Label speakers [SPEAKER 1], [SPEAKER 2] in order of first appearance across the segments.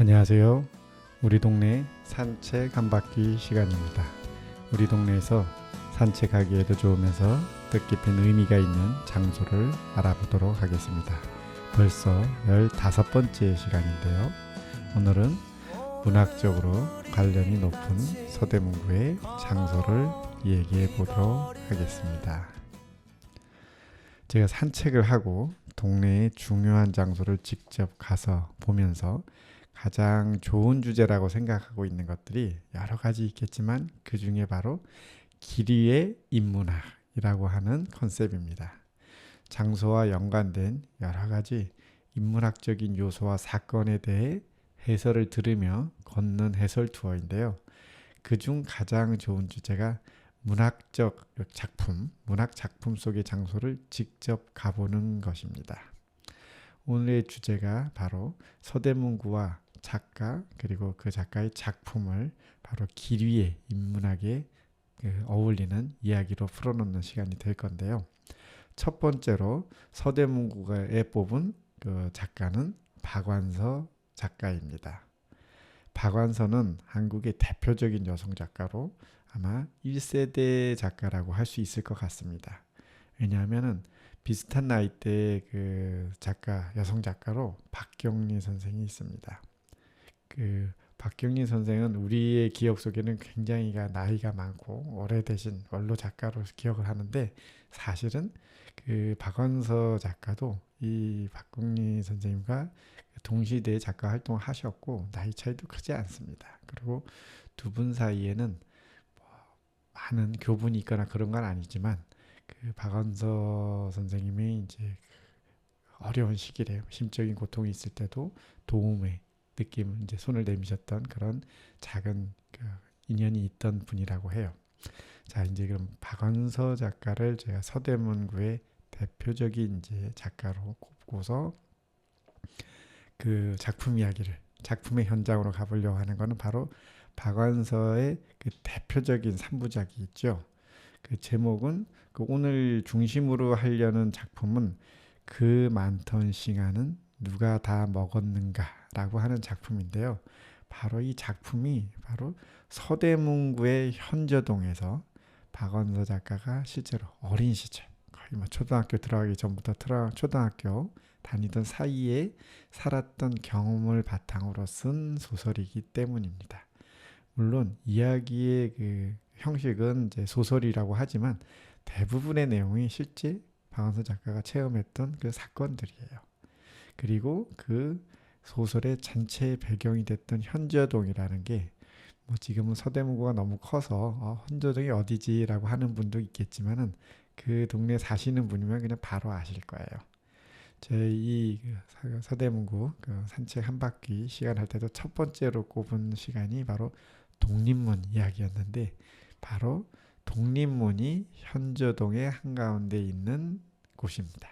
[SPEAKER 1] 안녕하세요. 우리 동네 산책 한 바퀴 시간입니다. 우리 동네에서 산책하기에도 좋으면서 뜻깊은 의미가 있는 장소를 알아보도록 하겠습니다. 벌써 15번째 시간인데요. 오늘은 문학적으로 관련이 높은 서대문구의 장소를 얘기해 보도록 하겠습니다. 제가 산책을 하고 동네의 중요한 장소를 직접 가서 보면서 가장 좋은 주제라고 생각하고 있는 것들이 여러 가지 있겠지만 그 중에 바로 길 위의 인문학이라고 하는 컨셉입니다. 장소와 연관된 여러 가지 인문학적인 요소와 사건에 대해 해설을 들으며 걷는 해설 투어인데요. 그중 가장 좋은 주제가 문학적 작품, 문학 작품 속의 장소를 직접 가보는 것입니다. 오늘의 주제가 바로 서대문구와 작가 그리고 그 작가의 작품을 바로 길 위의 인문학에 어울리는 이야기로 풀어놓는 시간이 될 건데요. 첫 번째로 서대문구에 뽑은 그 작가는 박완서 작가입니다. 박완서는 한국의 대표적인 여성 작가로 아마 1세대 작가라고 할 수 있을 것 같습니다. 왜냐하면 비슷한 나이대의 그 작가, 여성 작가로 박경리 선생이 있습니다. 그 박경리 선생은 우리의 기억 속에는 굉장히 나이가 많고 오래되신 원로 작가로 기억을 하는데 사실은 그 박완서 작가도 이 박경리 선생님과 동시대에 작가 활동을 하셨고 나이 차이도 크지 않습니다. 그리고 두 분 사이에는 많은 교분이 있거나 그런 건 아니지만 그 박완서 선생님이 이제 어려운 시기에 심적인 고통이 있을 때도 도움의 느낌, 이제 손을 내미셨던 그런 작은 그 인연이 있던 분이라고 해요. 자, 이제 그럼 박완서 작가를 제가 서대문구의 대표적인 이제 작가로 꼽고서 그 작품 이야기를 작품의 현장으로 가보려고 하는 것은 바로 박완서의 그 대표적인 3부작이 있죠. 그 제목은 그 오늘 중심으로 하려는 작품은 그 많던 싱아는 누가 다 먹었는가라고 하는 작품인데요. 바로 이 작품이 바로 서대문구의 현저동에서 박완서 작가가 실제로 어린 시절 거의 뭐 초등학교 들어가기 전부터 초등학교 다니던 사이에 살았던 경험을 바탕으로 쓴 소설이기 때문입니다. 물론 이야기의 그 형식은 이제 소설이라고 하지만 대부분의 내용이 실제 박완서 작가가 체험했던 그 사건들이에요. 그리고 그 소설의 전체 배경이 됐던 현저동이라는 게 뭐 지금은 서대문구가 너무 커서 현저동이 어디지라고 하는 분도 있겠지만은 그 동네 사시는 분이면 그냥 바로 아실 거예요. 저희 서대문구 그 산책 한 바퀴 시간 할 때도 첫 번째로 꼽은 시간이 바로 독립문 이야기였는데 바로 독립문이 현저동의 한가운데 있는 곳입니다.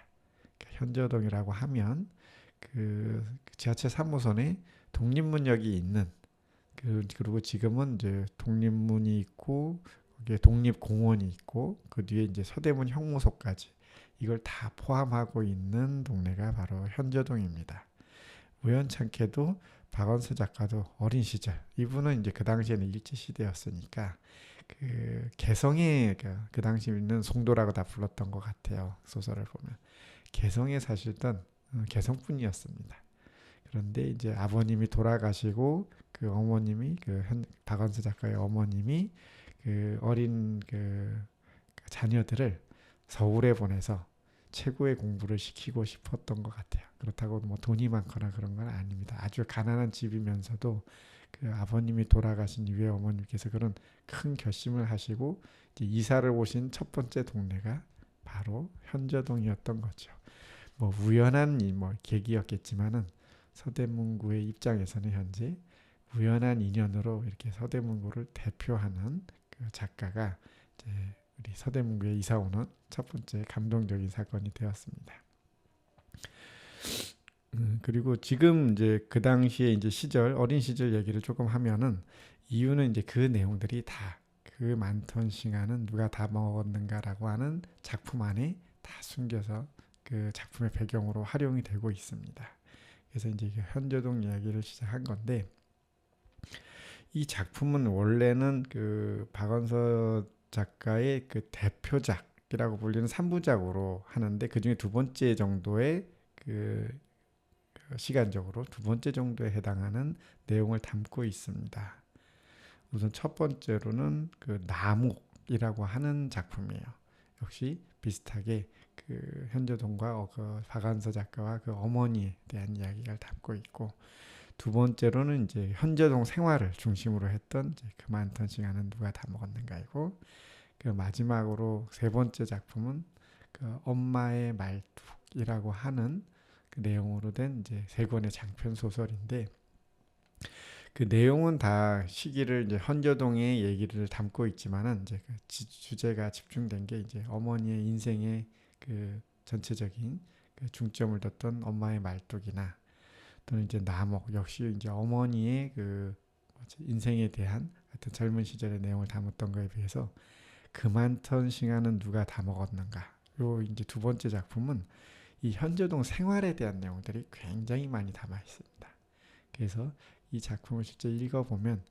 [SPEAKER 1] 현저동이라고 하면 그 지하철 3호선에 독립문역이 있는 그리고 지금은 이제 독립문이 있고 거기에 독립공원이 있고 그 뒤에 이제 서대문 형무소까지 이걸 다 포함하고 있는 동네가 바로 현저동입니다. 우연찮게도 박완서 작가도 어린 시절 이분은 이제 그 당시에는 일제 시대였으니까 그 개성에 그 당시 있는 송도라고 다 불렀던 것 같아요. 소설을 보면 개성에 사시던 개성분이었습니다. 그런데 이제 아버님이 돌아가시고 그 어머님이 박완서 작가의 어머님이 그 어린 그 자녀들을 서울에 보내서 최고의 공부를 시키고 싶었던 것 같아요. 그렇다고 뭐 돈이 많거나 그런 건 아닙니다. 아주 가난한 집이면서도 그 아버님이 돌아가신 이후에 어머님께서 그런 큰 결심을 하시고 이제 이사를 오신 첫 번째 동네가 바로 현저동이었던 거죠. 뭐 우연한 뭐 계기였겠지만은 서대문구의 입장에서는 현재 우연한 인연으로 이렇게 서대문구를 대표하는 그 작가가 이제 우리 서대문구에 이사 오는 첫 번째 감동적인 사건이 되었습니다. 그리고 지금 이제 그 당시에 이제 어린 시절 얘기를 조금 하면은 이유는 이제 그 내용들이 다 그 많던 싱아는 누가 다 먹었는가라고 하는 작품 안에 다 숨겨서 그 작품의 배경으로 활용이 되고 있습니다. 그래서 이제 현저동 이야기를 시작한 건데, 이 작품은 원래는 그 박완서 작가의 그 대표작이라고 불리는 3부작으로 하는데, 그 중에 두 번째 정도의 그 시간적으로 두 번째 정도에 해당하는 내용을 담고 있습니다. 우선 첫 번째로는 그 나목이라고 하는 작품이에요. 역시 비슷하게 그 현저동과 그 박완서 작가와 그 어머니에 대한 이야기를 담고 있고, 두 번째로는 이제 현저동 생활을 중심으로 했던 이제 그만둔 시간은 누가 다 먹었는가이고, 그 마지막으로 세 번째 작품은 그 엄마의 말뚝이라고 하는 그 내용으로 된 이제 세 권의 장편 소설인데, 그 내용은 다 시기를 이제 현저동의 얘기를 담고 있지만은 이제 그 주제가 집중된 게 이제 어머니의 인생의 그 전체적인 그 중점을 뒀던 엄마의 말뚝이나, 또는 이제 남옥 역시 이제 어머니의 그 인생에 대한 하여튼 젊은 시절의 내용을 담았던 거에 비해서 그만턴 시간은 누가 다 먹었는가, 요 이제 두 번째 작품은 이 현저동 생활에 대한 내용들이 굉장히 많이 담아 있습니다. 그래서 이 작품을 실제 읽어보면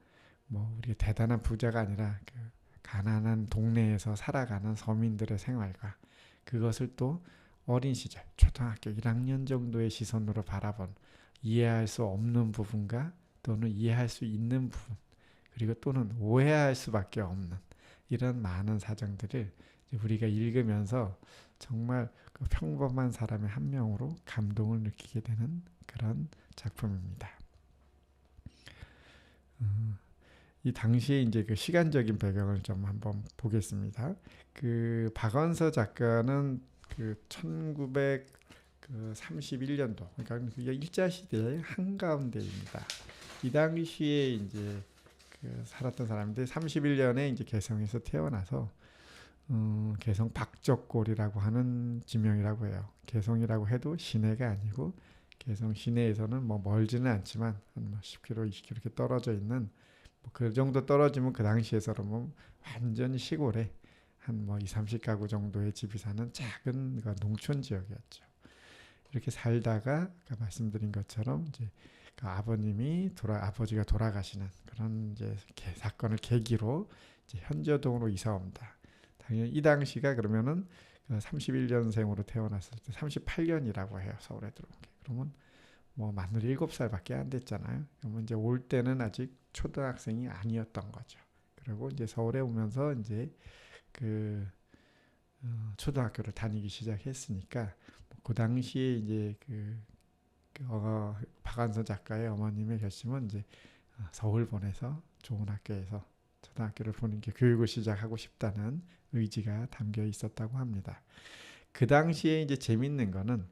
[SPEAKER 1] 뭐 우리가 대단한 부자가 아니라 그 가난한 동네에서 살아가는 서민들의 생활과, 그것을 또 어린 시절 초등학교 1학년 정도의 시선으로 바라본 이해할 수 없는 부분과 또는 이해할 수 있는 부분, 그리고 또는 오해할 수밖에 없는 이런 많은 사정들을 우리가 읽으면서 정말 그 평범한 사람의 한 명으로 감동을 느끼게 되는 그런 작품입니다. 이 당시에 이제 그 시간적인 배경을 좀 한번 보겠습니다. 그 박완서 작가는 그 1931년도, 그러니까 그게 일제 시대의 한가운데입니다. 이 당시에 이제 그 살았던 사람인데 31년에 이제 개성에서 태어나서 개성 박적골이라고 하는 지명이라고 해요. 개성이라고 해도 시내가 아니고, 개성 시내에서는 뭐 멀지는 않지만 한 10km, 20km 이렇게 떨어져 있는, 뭐 그 정도 떨어지면 그 당시에서는 뭐 완전히 시골에 한 뭐 20, 30가구 정도의 집이 사는 작은 농촌 지역이었죠. 이렇게 살다가 아까 말씀드린 것처럼 이제 그 아버지가 돌아가시는 그런 이제 사건을 계기로 이제 현저동으로 이사 옵니다. 당연히 이 당시가 그러면은 31년생으로 태어났을 때 38년이라고 해요. 서울에 들어온 게. 그러면 뭐 만으로 7살밖에 안 됐잖아요. 그러면 이제 올 때는 아직 초등학생이 아니었던 거죠. 그리고 이제 서울에 오면서 이제 그 초등학교를 다니기 시작했으니까, 그 당시에 이제 박완서 작가의 어머님의 결심은 이제 서울 보내서 좋은 학교에서 초등학교를 보는 게 교육을 시작하고 싶다는 의지가 담겨 있었다고 합니다. 그 당시에 이제 재밌는 거는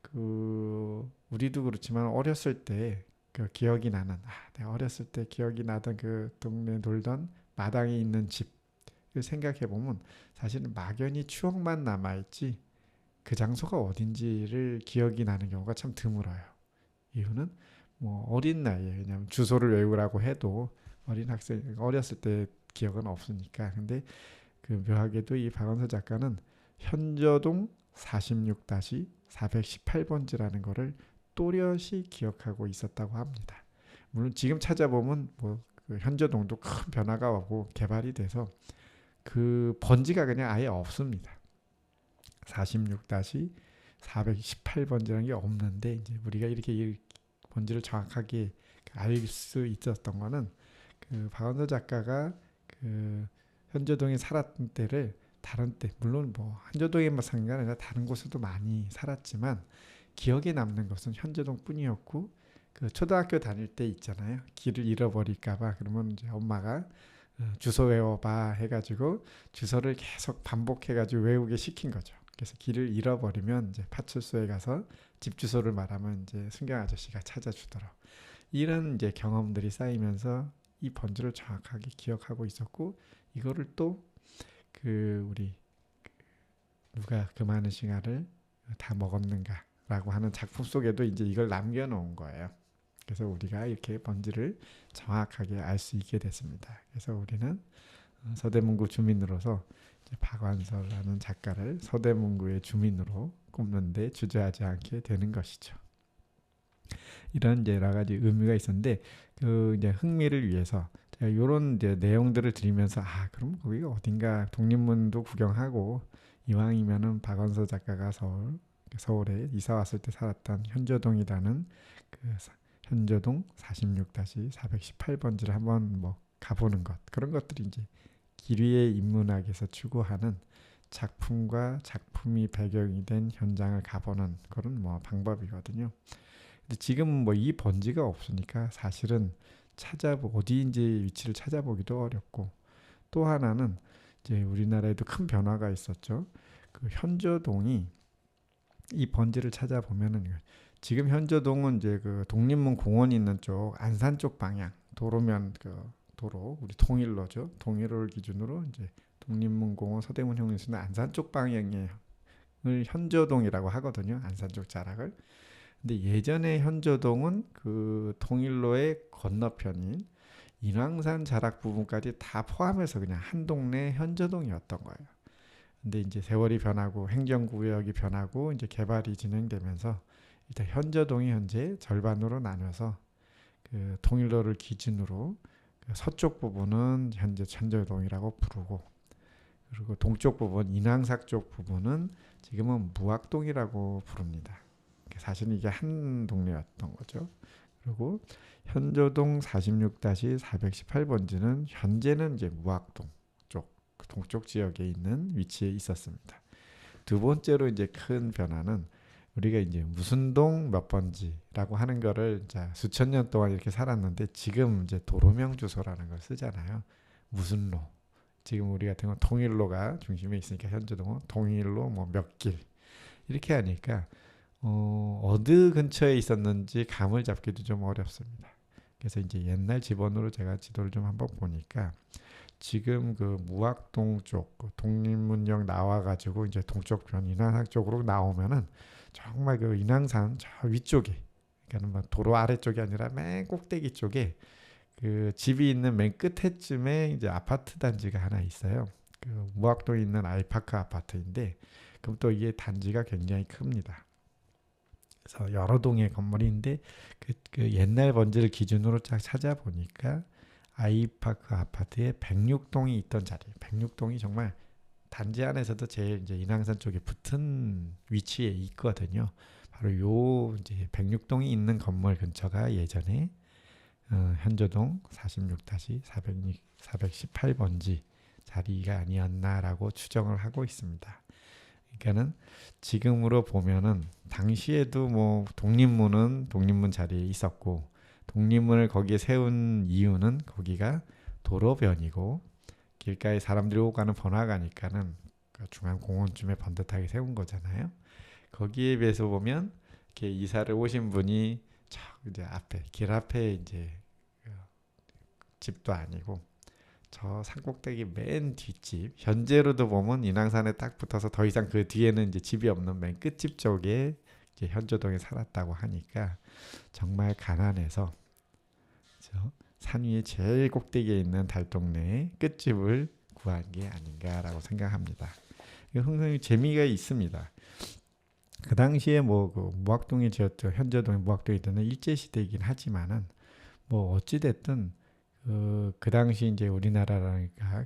[SPEAKER 1] 그 우리도 그렇지만 어렸을 때 그 기억이 나는, 내가 어렸을 때 기억이 나던 그 동네 놀던 마당에 있는 집을 생각해 보면 사실은 막연히 추억만 남아 있지 그 장소가 어딘지를 기억이 나는 경우가 참 드물어요. 이유는 뭐 어린 나이에, 왜냐하면 주소를 외우라고 해도 어린 학생 어렸을 때 기억은 없으니까. 근데 그 묘하게도 이 박완서 작가는 현저동 46-418번지라는 거를 또렷이 기억하고 있었다고 합니다. 물론 지금 찾아보면 뭐 그 현저동도 큰 변화가 오고 개발이 돼서 그 번지가 그냥 아예 없습니다. 46-418번지라는 게 없는데, 이제 우리가 이렇게 이 번지를 정확하게 알 수 있었던 거는 그 박완서 작가가 그 현저동에 살았던 때를 다른 때, 물론 뭐 현저동에만 산 게 아니라 다른 곳에도 많이 살았지만 기억에 남는 것은 현저동 뿐이었고, 그 초등학교 다닐 때 있잖아요. 길을 잃어버릴까봐, 그러면 이제 엄마가 주소 외워봐 해가지고 주소를 계속 반복해가지고 외우게 시킨 거죠. 그래서 길을 잃어버리면 이제 파출소에 가서 집 주소를 말하면 이제 순경 아저씨가 찾아주더라. 이런 이제 경험들이 쌓이면서 이 번지를 정확하게 기억하고 있었고, 이거를 또 그 우리 누가 그 많은 시간을 다 먹었는가라고 하는 작품 속에도 이제 이걸 남겨놓은 거예요. 그래서 우리가 이렇게 번지를 정확하게 알 수 있게 됐습니다. 그래서 우리는 서대문구 주민으로서 이제 박완서라는 작가를 서대문구의 주민으로 꼽는데 주저하지 않게 되는 것이죠. 이런 이제 여러 가지 의미가 있었는데 그 이제 흥미를 위해서 제가 이런 이제 내용들을 드리면서 그럼 거기가 어딘가 독립문도 구경하고 이왕이면은 박원서 작가가 서울에 이사 왔을 때 살았던 현저동이라는 그 현저동 46-418번지를 한번 뭐 가보는 것, 그런 것들이 이제 기리의 인문학에서 추구하는 작품과 작품이 배경이 된 현장을 가보는 그런 뭐 방법이거든요. 근데 지금 뭐 이 번지가 없으니까 사실은 어디인지 위치를 찾아보기도 어렵고, 또 하나는 이제 우리나라에도 큰 변화가 있었죠. 그 현저동이 이 번지를 찾아보면은 지금 현저동은 이제 그 독립문 공원 있는 쪽 안산 쪽 방향 도로면 도로 우리 통일로죠. 통일로를 기준으로 이제 독립문 공원 서대문 형리소는 안산 쪽 방향을 현저동이라고 하거든요. 안산 쪽 자락을. 근데 예전에 현저동은 그 통일로의 건너편인 인왕산 자락 부분까지 다 포함해서 그냥 한 동네 현저동이었던 거예요. 근데 이제 세월이 변하고 행정구역이 변하고 이제 개발이 진행되면서 일단 현저동이 현재 절반으로 나눠서 그 통일로를 기준으로 그 서쪽 부분은 현재 현저동이라고 부르고, 그리고 동쪽 부분 인왕산 쪽 부분은 지금은 무학동이라고 부릅니다. 사실은 이게 한 동네였던 거죠. 그리고 현저동 46-418번지는 현재는 이제 무학동 쪽 동쪽 지역에 있는 위치에 있었습니다. 두 번째로 이제 큰 변화는 우리가 이제 무슨 동 몇 번지라고 하는 거를 자 수천 년 동안 이렇게 살았는데 지금 이제 도로명 주소라는 걸 쓰잖아요. 무슨 로. 지금 우리 같은 건 통일로가 중심에 있으니까 현저동은 통일로 뭐 몇 길 이렇게 하니까 어느 근처에 있었는지 감을 잡기도 좀 어렵습니다. 그래서 이제 옛날 지번으로 제가 지도를 좀 한번 보니까 지금 그 무학동 쪽 독립문역 나와가지고 이제 동쪽 편 인왕산 쪽으로 나오면은 정말 그 인왕산 저 위쪽에, 그러니까 뭐 도로 아래쪽이 아니라 맨 꼭대기 쪽에 그 집이 있는 맨 끝에쯤에 이제 아파트 단지가 하나 있어요. 그 무학동에 있는 아이파크 아파트인데 그럼 또 이게 단지가 굉장히 큽니다. 그래서 여러 동의 건물인데 그 옛날 번지를 기준으로 쫙 찾아보니까 아이파크 아파트에 106동이 있던 자리, 106동이 정말 단지 안에서도 제일 이제 인왕산 쪽에 붙은 위치에 있거든요. 바로 요 이제 106동이 있는 건물 근처가 예전에 현저동 46-418번지 자리가 아니었나라고 추정을 하고 있습니다. 그러니까는 지금으로 보면은 당시에도 뭐 독립문은 독립문 자리에 있었고, 독립문을 거기에 세운 이유는 거기가 도로변이고 길가에 사람들이 오고 가는 번화가니까는 그 중앙 공원쯤에 번듯하게 세운 거잖아요. 거기에 비해서 보면 이렇게 이사를 오신 분이 저 이제 앞에 길 앞에 이제 집도 아니고 저 산꼭대기 맨 뒷집, 현재로도 보면 인왕산에 딱 붙어서 더 이상 그 뒤에는 이제 집이 없는 맨 끝집 쪽에 이제 현저동에 살았다고 하니까 정말 가난해서 산 위에 제일 꼭대기에 있는 달동네의 끝집을 구한 게 아닌가라고 생각합니다. 흥성이 재미가 있습니다. 그 당시에 뭐 그 무학동이 지었죠. 현저동에 무학동이 있던 일제 시대이긴 하지만은 뭐 어찌 됐든 그 당시 이제 우리나라가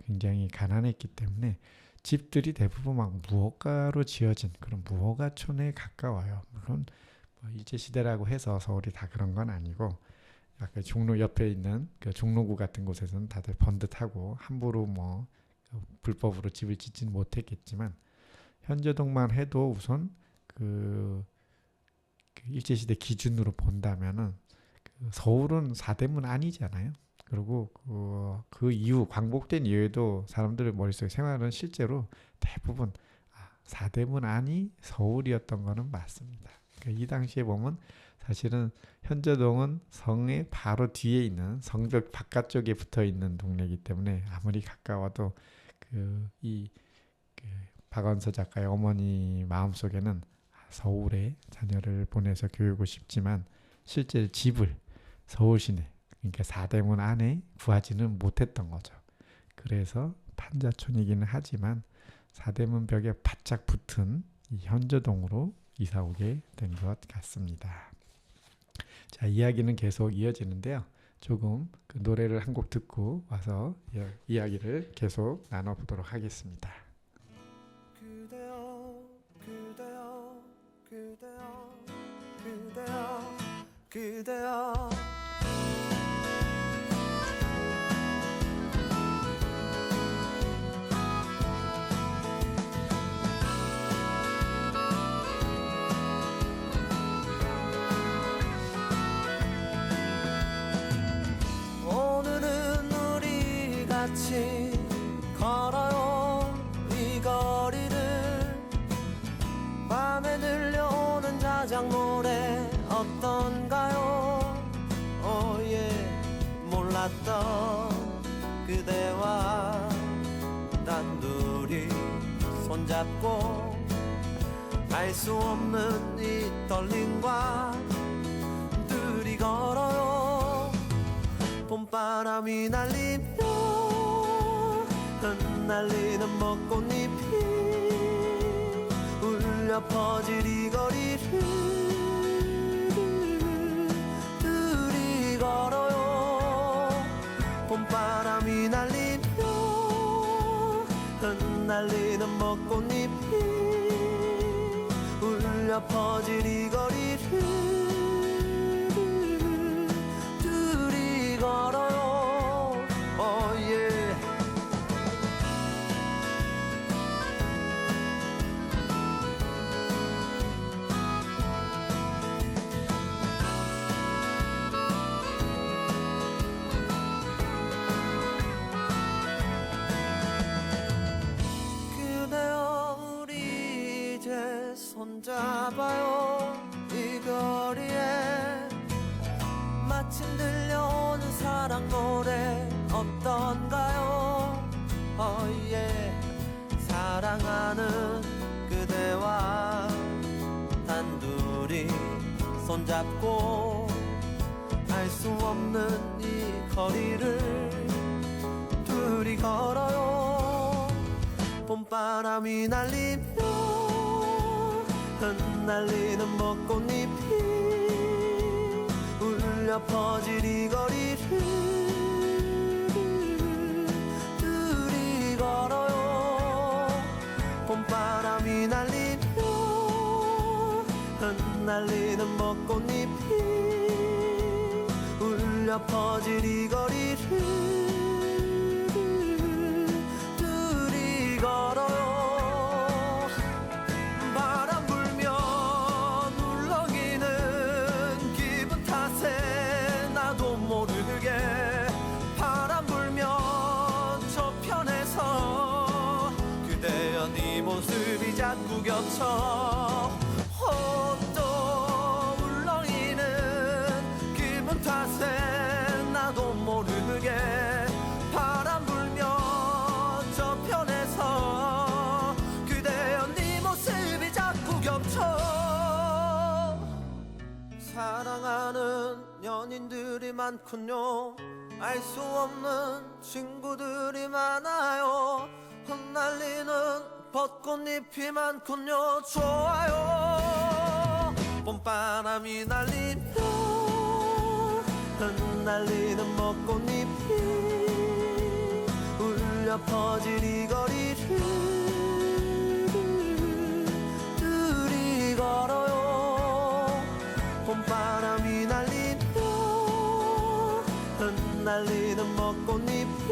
[SPEAKER 1] 굉장히 가난했기 때문에 집들이 대부분 막 무허가로 지어진 그런 무허가촌에 가까워요. 물론 뭐 일제 시대라고 해서 서울이 다 그런 건 아니고 약간 종로 옆에 있는 그 종로구 같은 곳에서는 다들 번듯하고 함부로 뭐 불법으로 집을 짓지는 못했겠지만 현저동만 해도 우선 그 일제 시대 기준으로 본다면은 서울은 사대문 아니잖아요. 그리고 그 이후 광복된 이후에도 사람들의 머릿속에 생활은 실제로 대부분 사대문 안이 서울이었던 거는 맞습니다. 그러니까 이 당시에 보면 사실은 현저동은 성의 바로 뒤에 있는 성벽 바깥쪽에 붙어 있는 동네이기 때문에 아무리 가까워도 이 박원서 작가의 어머니 마음속에는 서울에 자녀를 보내서 교육을 싶지만 실제 집을 서울 시내, 그러니까 사대문 안에 구하지는 못했던 거죠. 그래서 판자촌이기는 하지만 사대문 벽에 바짝 붙은 이 현저동으로 이사 오게 된 것 같습니다. 자, 자, 이야기는 계속 이어지는데요. 조금 그 노래를 한 곡 듣고 와서 이야기를 계속 나눠보도록 하겠습니다.
[SPEAKER 2] 그대여 그대여 그대여 그대여 그대여 오늘은 우리 같이 걸어요 이 거리를 밤에 들려오는 자작 노래 어떤가요 몰랐던 그대와 단둘이 손잡고 알 수 없는 이 떨림과 둘이 걸어요 봄바람이 날리며 흩날리는 벚꽃잎이 울려 퍼질 이 거리를 둘이 걸어요 봄바람이 날리며 흩날리는 벚꽃잎이 울려 퍼질 이 거리를 둘이 걸어요 그대여 우리 이제 손잡아요 이 거리에 마침 들려오는 사랑 노래 어떤가요 사랑하는 그대와 단둘이 손잡고 알 수 없는 이 거리를 둘이 걸어요 봄바람이 날리며 흩날리는 벚꽃잎이 울려 퍼질 이 거리를 둘이 걸어요 봄바람이 날리며 흩날리는 벚꽃잎이 울려 퍼질 이 거리를 둘이 걸어요 바람 불면 울렁이는 기분 탓에 나도 모르게 바람 불면 저편에서 그대여 네 모습이 자꾸 겹쳐 또 울렁이는 기분 탓에 나도 모르게 바람 불면 저편에서 그대여 네 모습이 자꾸 겹쳐 사랑하는 연인들이 많군요 알 수 없는 친구들이 많아요 흩날리는 벚꽃잎이 많군요 좋아요 봄바람이 날리며 흩날리는 벚꽃잎이 울려 퍼질 이 거리를 둘이 걸어요 봄바람이 날리며 흩날리는 벚꽃잎이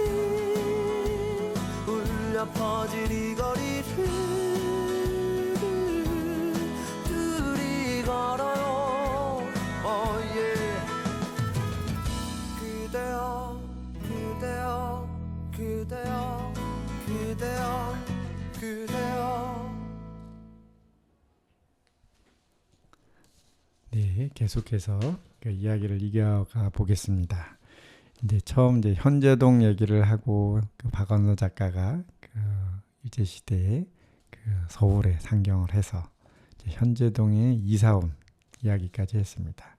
[SPEAKER 2] 울려 퍼질 이 거리를 둘이 걸어요 그대여 그대여 그대여 그대여 그대여
[SPEAKER 1] 네, 계속해서 그 이야기를 이어가 보겠습니다. 이제 처음 이제 현재동 얘기를 하고 그 박완서 작가가 그 일제 시대에 그 서울에 상경을 해서 이제 현재동에 이사 온 이야기까지 했습니다.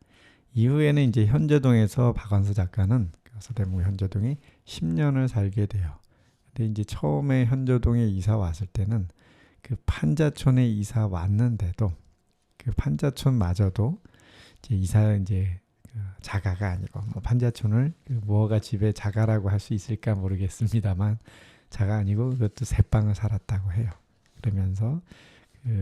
[SPEAKER 1] 이후에는 이제 현재동에서 박완서 작가는 서대문구 현재동에 10년을 살게 돼요. 근데 이제 처음에 현재동에 이사 왔을 때는 그 판자촌에 이사 왔는데도 그 판자촌마저도 이제 이사 이제 그 자가가 아니고 뭐 판자촌을 무허가 집의 자가라고 할 수 있을까 모르겠습니다만 자가 아니고 그것도 새방을 살았다고 해요. 그러면서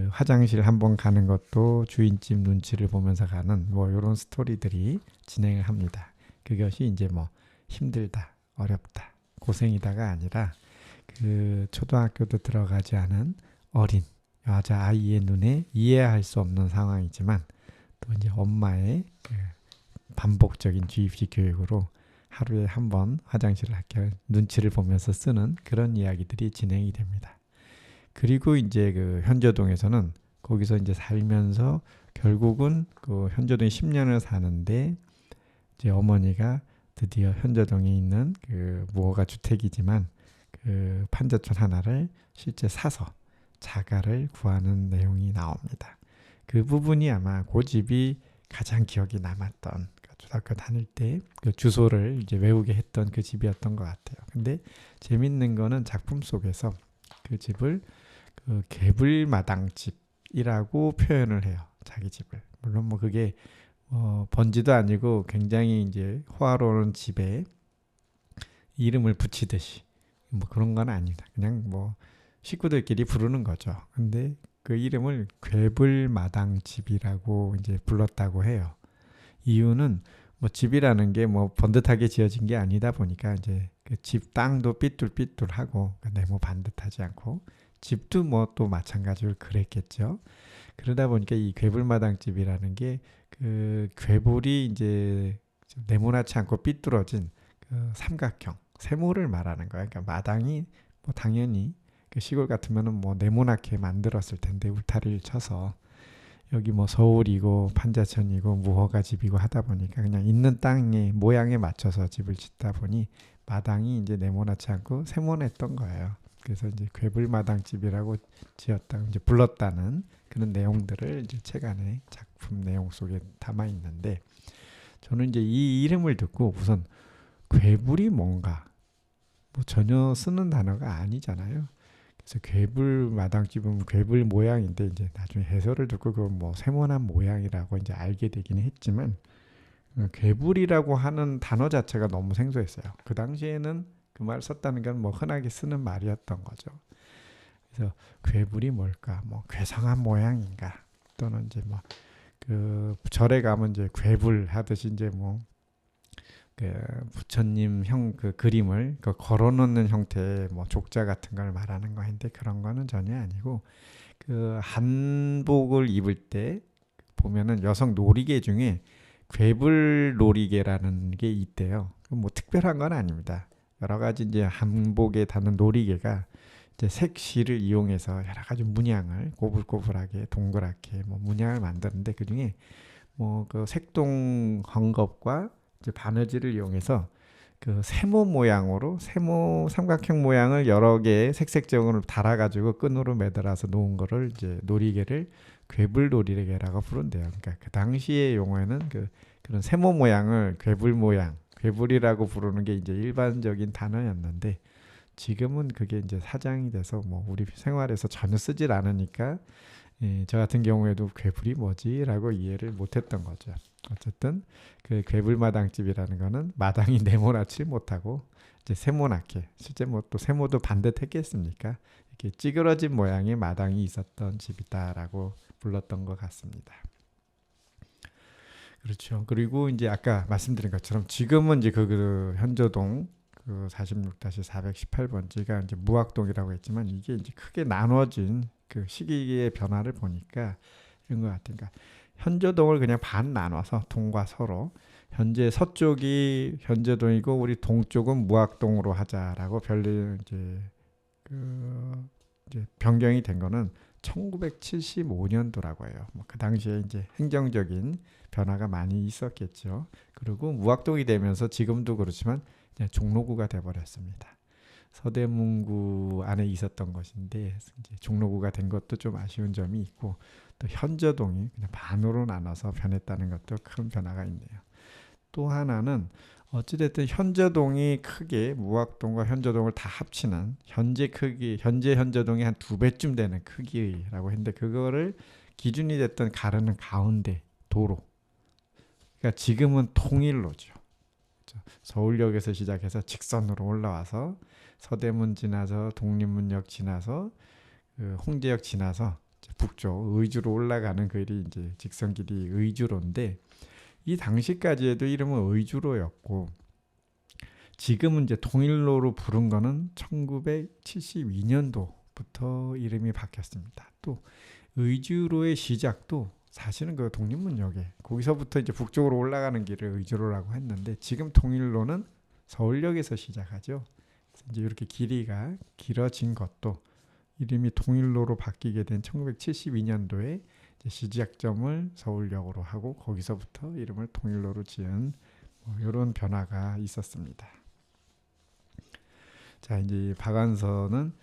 [SPEAKER 1] 화장실 한번 가는 것도 주인집 눈치를 보면서 가는 뭐 이런 스토리들이 진행을 합니다. 그것이 이제 뭐 힘들다, 어렵다, 고생이다가 아니라 그 초등학교도 들어가지 않은 어린 여자 아이의 눈에 이해할 수 없는 상황이지만 또 이제 엄마의 반복적인 주입식 교육으로 하루에 한 번 화장실을 눈치를 보면서 쓰는 그런 이야기들이 진행이 됩니다. 그리고 이제 그 현저동에서는 거기서 이제 살면서 결국은 그 현저동에 10년을 사는데 이제 어머니가 드디어 현저동에 있는 그 무허가 주택이지만 그 판자촌 하나를 실제 사서 자가를 구하는 내용이 나옵니다. 그 부분이 아마 그 집이 가장 기억이 남았던 초등학교 다닐 때 그 주소를 이제 외우게 했던 그 집이었던 것 같아요. 근데 재밌는 거는 작품 속에서 그 집을 그 개불마당집이라고 표현을 해요. 자기 집을. 물론 뭐 그게 번지도 아니고 굉장히 이제 호화로운 집에 이름을 붙이듯이 뭐 그런 건 아니다. 그냥 뭐 식구들끼리 부르는 거죠. 근데 그 이름을 괴불마당집이라고 이제 불렀다고 해요. 이유는 뭐 집이라는 게 뭐 번듯하게 지어진 게 아니다 보니까 이제 그 집 땅도 삐뚤삐뚤하고 네모 반듯하지 않고 집도 뭐 또 마찬가지로 그랬겠죠. 그러다 보니까 이 괴불마당집이라는 게 그 괴불이 이제 네모나지 않고 삐뚤어진 그 삼각형 세모를 말하는 거예요. 그러니까 마당이 뭐 당연히 그 시골 같으면은 뭐 네모나게 만들었을 텐데 울타리를 쳐서 여기 뭐 서울이고 판자촌이고 무허가 집이고 하다 보니까 그냥 있는 땅의 모양에 맞춰서 집을 짓다 보니 마당이 이제 네모나지 않고 세모냈던 거예요. 그래서 이제 괴불마당집이라고 지었다, 이제 불렀다는 그런 내용들을 이제 책 안에 작품 내용 속에 담아 있는데 저는 이제 이 이름을 듣고 우선 괴불이 뭔가 뭐 전혀 쓰는 단어가 아니잖아요. 그래서 괴불 마당집은 괴불 모양인데 이제 나중에 해설을 듣고 그건 뭐 세모난 모양이라고 이제 알게 되긴 했지만 괴불이라고 하는 단어 자체가 너무 생소했어요. 그 당시에는 그 말 썼다는 건 뭐 흔하게 쓰는 말이었던 거죠. 그래서 괴불이 뭘까? 뭐 괴상한 모양인가? 또는 이제 뭐 그 절에 가면 이제 괴불 하듯이 이제 뭐 그 부처님 형 그 그림을 그 걸어놓는 형태의 뭐 족자 같은 걸 말하는 거인데 그런 거는 전혀 아니고 그 한복을 입을 때 보면은 여성 놀이개 중에 괴불 놀이개라는 게 있대요. 뭐 특별한 건 아닙니다. 여러 가지 이제 한복에 다는 놀이개가 이제 색실을 이용해서 여러 가지 문양을 꼬불꼬불하게 동그랗게 뭐 문양을 만드는데 그 중에 뭐 그 색동 헝겊과 이제 바느질을 이용해서 그 세모 모양으로 세모 삼각형 모양을 여러 개의 색색정으로 달아가지고 끈으로 매달아서 놓은 거를 이제 놀이개를 괴불 놀이개라고 부른대요. 그러니까 그 당시의 용어에는 그런 세모 모양을 괴불 모양, 괴불이라고 부르는 게 이제 일반적인 단어였는데 지금은 그게 이제 사장이 돼서 뭐 우리 생활에서 전혀 쓰질 않으니까 저 같은 경우에도 괴불이 뭐지라고 이해를 못했던 거죠. 어쨌든 그 괴불마당집이라는 거는 마당이 네모나지 못하고 이제 세모나게 실제 뭐 또 세모도 반듯했겠습니까? 이렇게 찌그러진 모양의 마당이 있었던 집이다라고 불렀던 것 같습니다. 그렇죠. 그리고 이제 아까 말씀드린 것처럼 지금은 이제 그 현저동 그 46-418번지가 이제 무학동이라고 했지만 이게 이제 크게 나눠진 그 시기의 변화를 보니까 이런 것 같아요. 그러니까 현저동을 그냥 반 나눠서 동과 서로 현재 서쪽이 현저동이고 우리 동쪽은 무학동으로 하자라고 별리 이제 이제 변경이 된 거는 1975년도라고 해요. 뭐 그 당시에 이제 행정적인 변화가 많이 있었겠죠. 그리고 무학동이 되면서 지금도 그렇지만 이제 종로구가 돼버렸습니다. 서대문구 안에 있었던 것인데 이제 종로구가 된 것도 좀 아쉬운 점이 있고 또 현저동이 그냥 반으로 나눠서 변했다는 것도 큰 변화가 있네요. 또 하나는 어찌됐든 현저동이 크게 무학동과 현저동을 다 합치는 현재 크기, 현재 현저동이 한 2배쯤 되는 크기라고 했는데 그거를 기준이 됐던 가르는 가운데 도로 그러니까 지금은 통일로죠. 그렇죠? 서울역에서 시작해서 직선으로 올라와서 서대문 지나서 독립문역 지나서 그 홍제역 지나서 이제 북쪽 의주로 올라가는 길이 이제 직선길이 의주로인데 이 당시까지에도 이름은 의주로였고 지금은 이제 통일로로 부른 거는 1972년도부터 이름이 바뀌었습니다. 또 의주로의 시작도 사실은 그 독립문역에 거기서부터 이제 북쪽으로 올라가는 길을 의주로라고 했는데 지금 통일로는 서울역에서 시작하죠. 그래서 이제 이렇게 길이가 길어진 것도 이름이 통일로로 바뀌게 된 1972년도에 이제 시작점을 서울역으로 하고 거기서부터 이름을 통일로로 지은 뭐 이런 변화가 있었습니다. 자, 이제 박완서는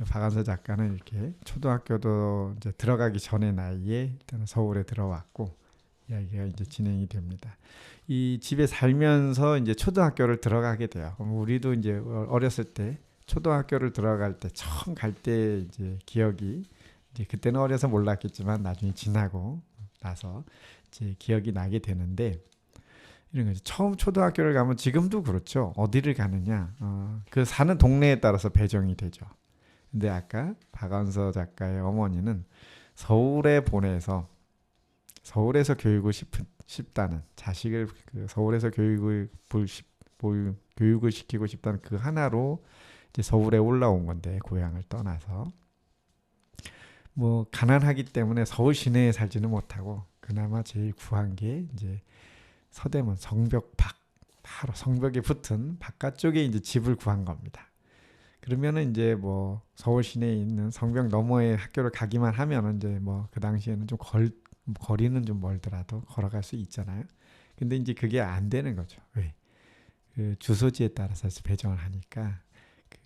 [SPEAKER 1] 박완서 작가는 이렇게 초등학교도 이제 들어가기 전의 나이에 일단 서울에 들어왔고 이야기가 이제 진행이 됩니다. 이 집에 살면서 이제 초등학교를 들어가게 돼요. 우리도 이제 어렸을 때 초등학교를 들어갈 때 처음 갈 때 이제 기억이 이제 그때는 어려서 몰랐겠지만 나중에 지나고 나서 이제 기억이 나게 되는데 이런 거죠. 처음 초등학교를 가면 지금도 그렇죠. 어디를 가느냐, 그 사는 동네에 따라서 배정이 되죠. 근데 아까 박완서 작가의 어머니는 서울에 보내서 서울에서 교육을 싶다는 자식을 그 서울에서 교육을 시키고 싶다는 그 하나로 이제 서울에 올라온 건데 고향을 떠나서 뭐 가난하기 때문에 서울 시내에 살지는 못하고 그나마 제일 구한 게 이제 서대문 성벽 밖 바로 성벽에 붙은 바깥쪽에 이제 집을 구한 겁니다. 그러면은 이제 뭐 서울 시내에 있는 성벽 너머에 학교를 가기만 하면은 이제 뭐 그 당시에는 좀 거리는 좀 멀더라도 걸어갈 수 있잖아요. 근데 이제 그게 안 되는 거죠. 왜? 그 주소지에 따라서 배정을 하니까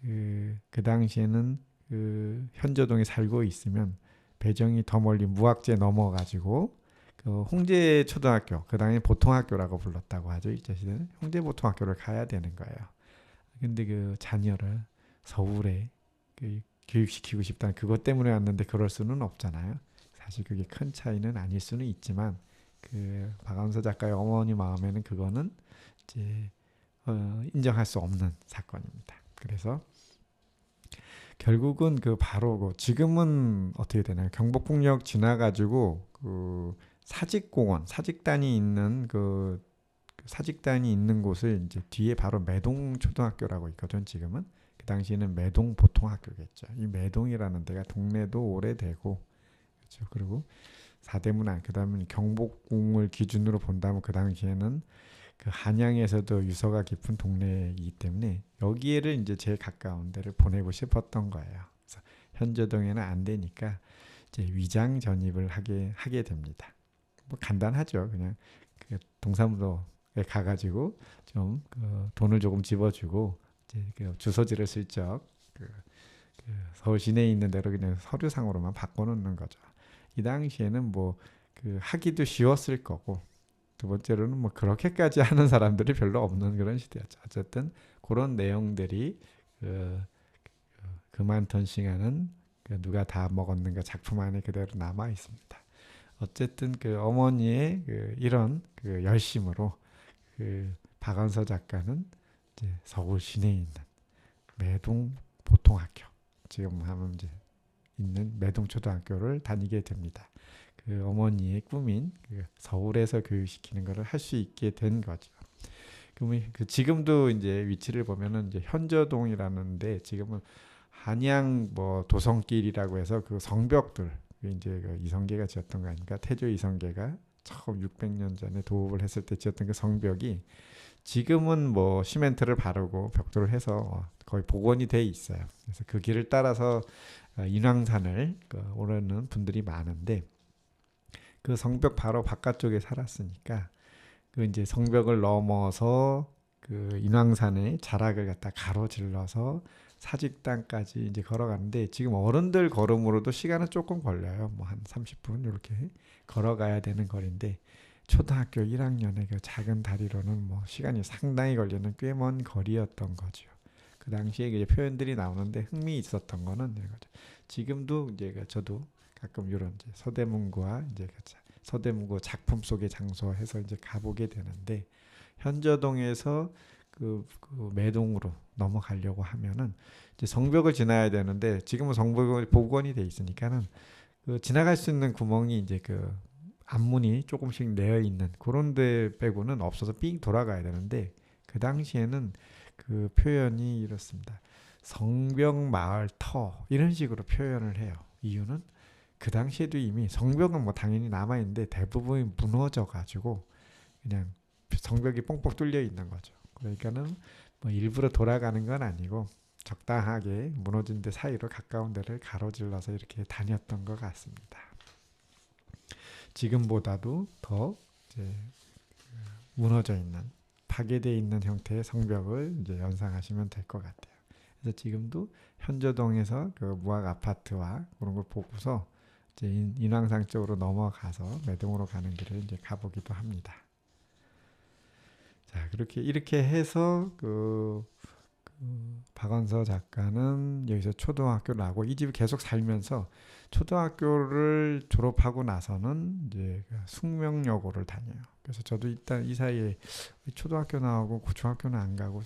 [SPEAKER 1] 그 당시에는 그 현저동에 살고 있으면 배정이 더 멀리 무학재 넘어가지고 그 홍제 초등학교 그 당시 보통학교라고 불렀다고 하죠. 일제 시대는 홍제 보통학교를 가야 되는 거예요. 근데 그 자녀를 서울에 그 교육시키고 싶다는 그것 때문에 왔는데 그럴 수는 없잖아요. 사실 그게 큰 차이는 아닐 수는 있지만 그 박완서 작가의 어머니 마음에는 그거는 이제 인정할 수 없는 사건입니다. 그래서 결국은 그 바로 그 지금은 어떻게 되나요? 경복궁역 지나가지고 그 사직공원, 사직단이 있는 그 사직단이 있는 곳을 이제 뒤에 바로 매동 초등학교라고 있거든. 지금은 그 당시에는 매동 보통학교겠죠. 이 매동이라는 데가 동네도 오래되고 그렇죠. 그리고 사대문안 그다음에 경복궁을 기준으로 본다면 그 당시에는 그 한양에서도 유서가 깊은 동네이기 때문에 여기에를 이제 제일 가까운 데를 보내고 싶었던 거예요. 그래서 현저동에는 안 되니까 이제 위장 전입을 하게 됩니다. 뭐 간단하죠. 그냥 그 동사무소에 가가지고 좀 돈을 조금 집어주고 이제 그 주소지를 슬쩍 그 서울 시내에 있는 대로 그냥 서류상으로만 바꿔놓는 거죠. 이 당시에는 뭐 그 하기도 쉬웠을 거고 두 번째로는 뭐 그렇게까지 하는 사람들이 별로 없는 그런 시대였죠. 어쨌든 그런 내용들이 그만턴 싱하는 누가 다 먹었는가 작품 안에 그대로 남아 있습니다. 어쨌든 그 어머니의 이런 열심으로 박완서 작가는 이제 서울 시내에 있는 매동 보통학교 지금 하면 이제 있는 매동 초등학교를 다니게 됩니다. 그 어머니의 꿈인 서울에서 교육시키는 것을 할 수 있게 된 거죠. 그러면 지금도 이제 위치를 보면은 이제 현저동이라는데 지금은 한양 뭐 도성길이라고 해서 그 성벽들 이제 그 이성계가 지었던 거 아닙니까? 태조 이성계가 처음 600년 전에 도읍을 했을 때 지었던 그 성벽이 지금은 뭐 시멘트를 바르고 벽돌을 해서 거의 복원이 돼 있어요. 그래서 그 길을 따라서 인왕산을 오르는 분들이 많은데 그 성벽 바로 바깥쪽에 살았으니까 그 이제 성벽을 넘어서 그 인왕산의 자락을 갖다 가로질러서 사직당까지 이제 걸어가는데 지금 어른들 걸음으로도 시간은 조금 걸려요. 뭐 한 30분 이렇게 걸어가야 되는 거리인데 초등학교 1학년의 그 작은 다리로는 뭐 시간이 상당히 걸리는 꽤 먼 거리였던 거죠. 그 당시에 이제 표현들이 나오는데 흥미 있었던 거는 이런 거죠. 지금도 이제 저도 가끔 이런 이제 서대문구와 이제 서대문구 작품 속의 장소 해서 이제 가보게 되는데 현저동에서 그 매동으로 넘어가려고 하면은 이제 성벽을 지나야 되는데 지금은 성벽이 복원이 돼 있으니까는 그 지나갈 수 있는 구멍이 이제 그 앞문이 조금씩 내어 있는 그런 데 빼고는 없어서 삥 돌아가야 되는데 그 당시에는 그 표현이 이렇습니다. 성벽 마을 터 이런 식으로 표현을 해요. 이유는 그 당시에도 이미 성벽은 뭐 당연히 남아 있는데 대부분이 무너져 가지고 그냥 성벽이 뻥뻥 뚫려 있는 거죠. 그러니까는 뭐 일부러 돌아가는 건 아니고 적당하게 무너진 데 사이로 가까운 데를 가로질러서 이렇게 다녔던 것 같습니다. 지금보다도 더 이제 무너져 있는 파괴되어 있는 형태의 성벽을 이제 연상하시면 될 것 같아요. 그래서 지금도 현저동에서 그 무학 아파트와 그런 걸 보고서 이제 인왕산 쪽으로 넘어가서 매동으로 가는 길을 이제 가보기도 합니다. 자, 이렇게 해서 박원서 작가는 여기서 초등학교를 나고 이 집에 계속 살면서 초등학교를 졸업하고 나서는 이제 숙명여고를 다녀요. 그래서 저도 일단 이 사이에 초등학교 나오고 중학교는 안 가고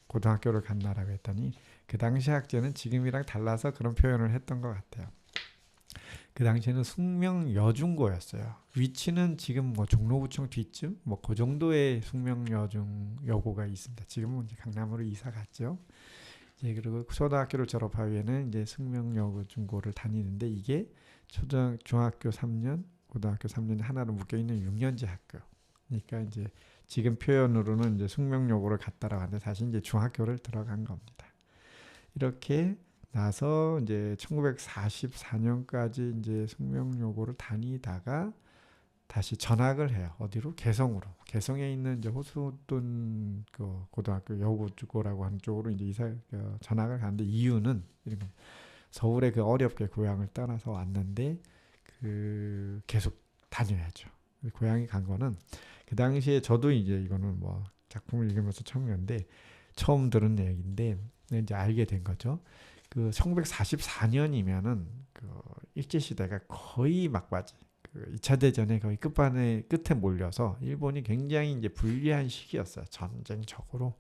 [SPEAKER 1] 고등학교를 갔나라고 했더니 그 당시 학제는 지금이랑 달라서 그런 표현을 했던 것 같아요. 그 당시에는 숙명여중고였어요. 위치는 지금 뭐 종로구청 뒤쯤 뭐 그 정도의 숙명여중여고가 있습니다. 지금은 이제 강남으로 이사 갔죠. 이제 그리고 초등학교를 졸업한 후에는 이제 숙명여중고를 다니는데 이게 중학교 3년, 고등학교 3년이 하나로 묶여 있는 6년제 학교. 그러니까 이제 지금 표현으로는 이제 숙명여고를 갔다라고 하는데 사실 이제 중학교를 들어간 겁니다. 이렇게 나서 이제 1944년까지 이제 숙명여고를 다니다가 다시 전학을 해요. 어디로? 개성으로. 개성에 있는 이제 호수돈 그 고등학교 여고라고 하는 쪽으로 이제 전학을 가는데 이유는 이런 거. 서울에 그 어렵게 고향을 떠나서 왔는데 그 계속 다녀야죠. 고향에 간 거는 그 당시에 저도 이제 이거는 뭐 작품을 읽으면서 처음 들은 얘기인데 이제 알게 된 거죠. 그 1944년이면은 그 일제 시대가 거의 막바지. 그 2차 대전에 거의 끝에 몰려서 일본이 굉장히 이제 불리한 시기였어요. 전쟁적으로.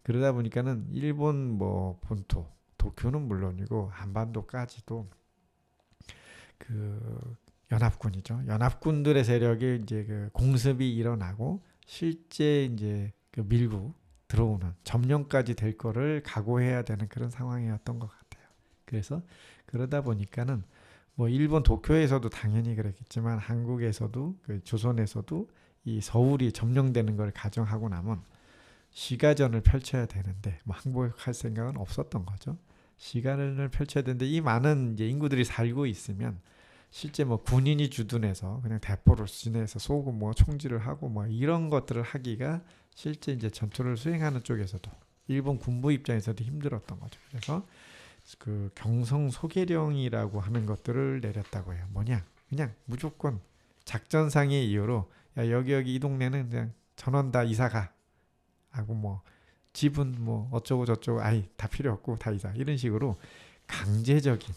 [SPEAKER 1] 그러다 보니까는 일본 뭐 본토 도쿄는 물론이고 한반도까지도 그 연합군이죠. 연합군들의 세력이 이제 그 공습이 일어나고 실제 이제 그 밀고 들어오는 점령까지 될 거를 각오해야 되는 그런 상황이었던 것 같아요. 그래서 그러다 보니까는 뭐 일본 도쿄에서도 당연히 그랬겠지만 한국에서도 그 조선에서도 이 서울이 점령되는 걸 가정하고 나면 시가전을 펼쳐야 되는데 뭐 항복할 생각은 없었던 거죠. 시가전을 펼쳐야 되는데 이 많은 이제 인구들이 살고 있으면 실제 뭐 군인이 주둔해서 그냥 대포를 지내서 쏘고 뭐 총질을 하고 뭐 이런 것들을 하기가 실제 이제 전투를 수행하는 쪽에서도 일본 군부 입장에서도 힘들었던 거죠. 그래서 그 경성 소계령이라고 하는 것들을 내렸다고 해요. 뭐냐? 그냥 무조건 작전상의 이유로 야 여기 이 동네는 그냥 전원 다 이사 가 하고 뭐 집은 뭐 어쩌고 저쩌고 아이 다 필요 없고 다 이사 이런 식으로 강제적인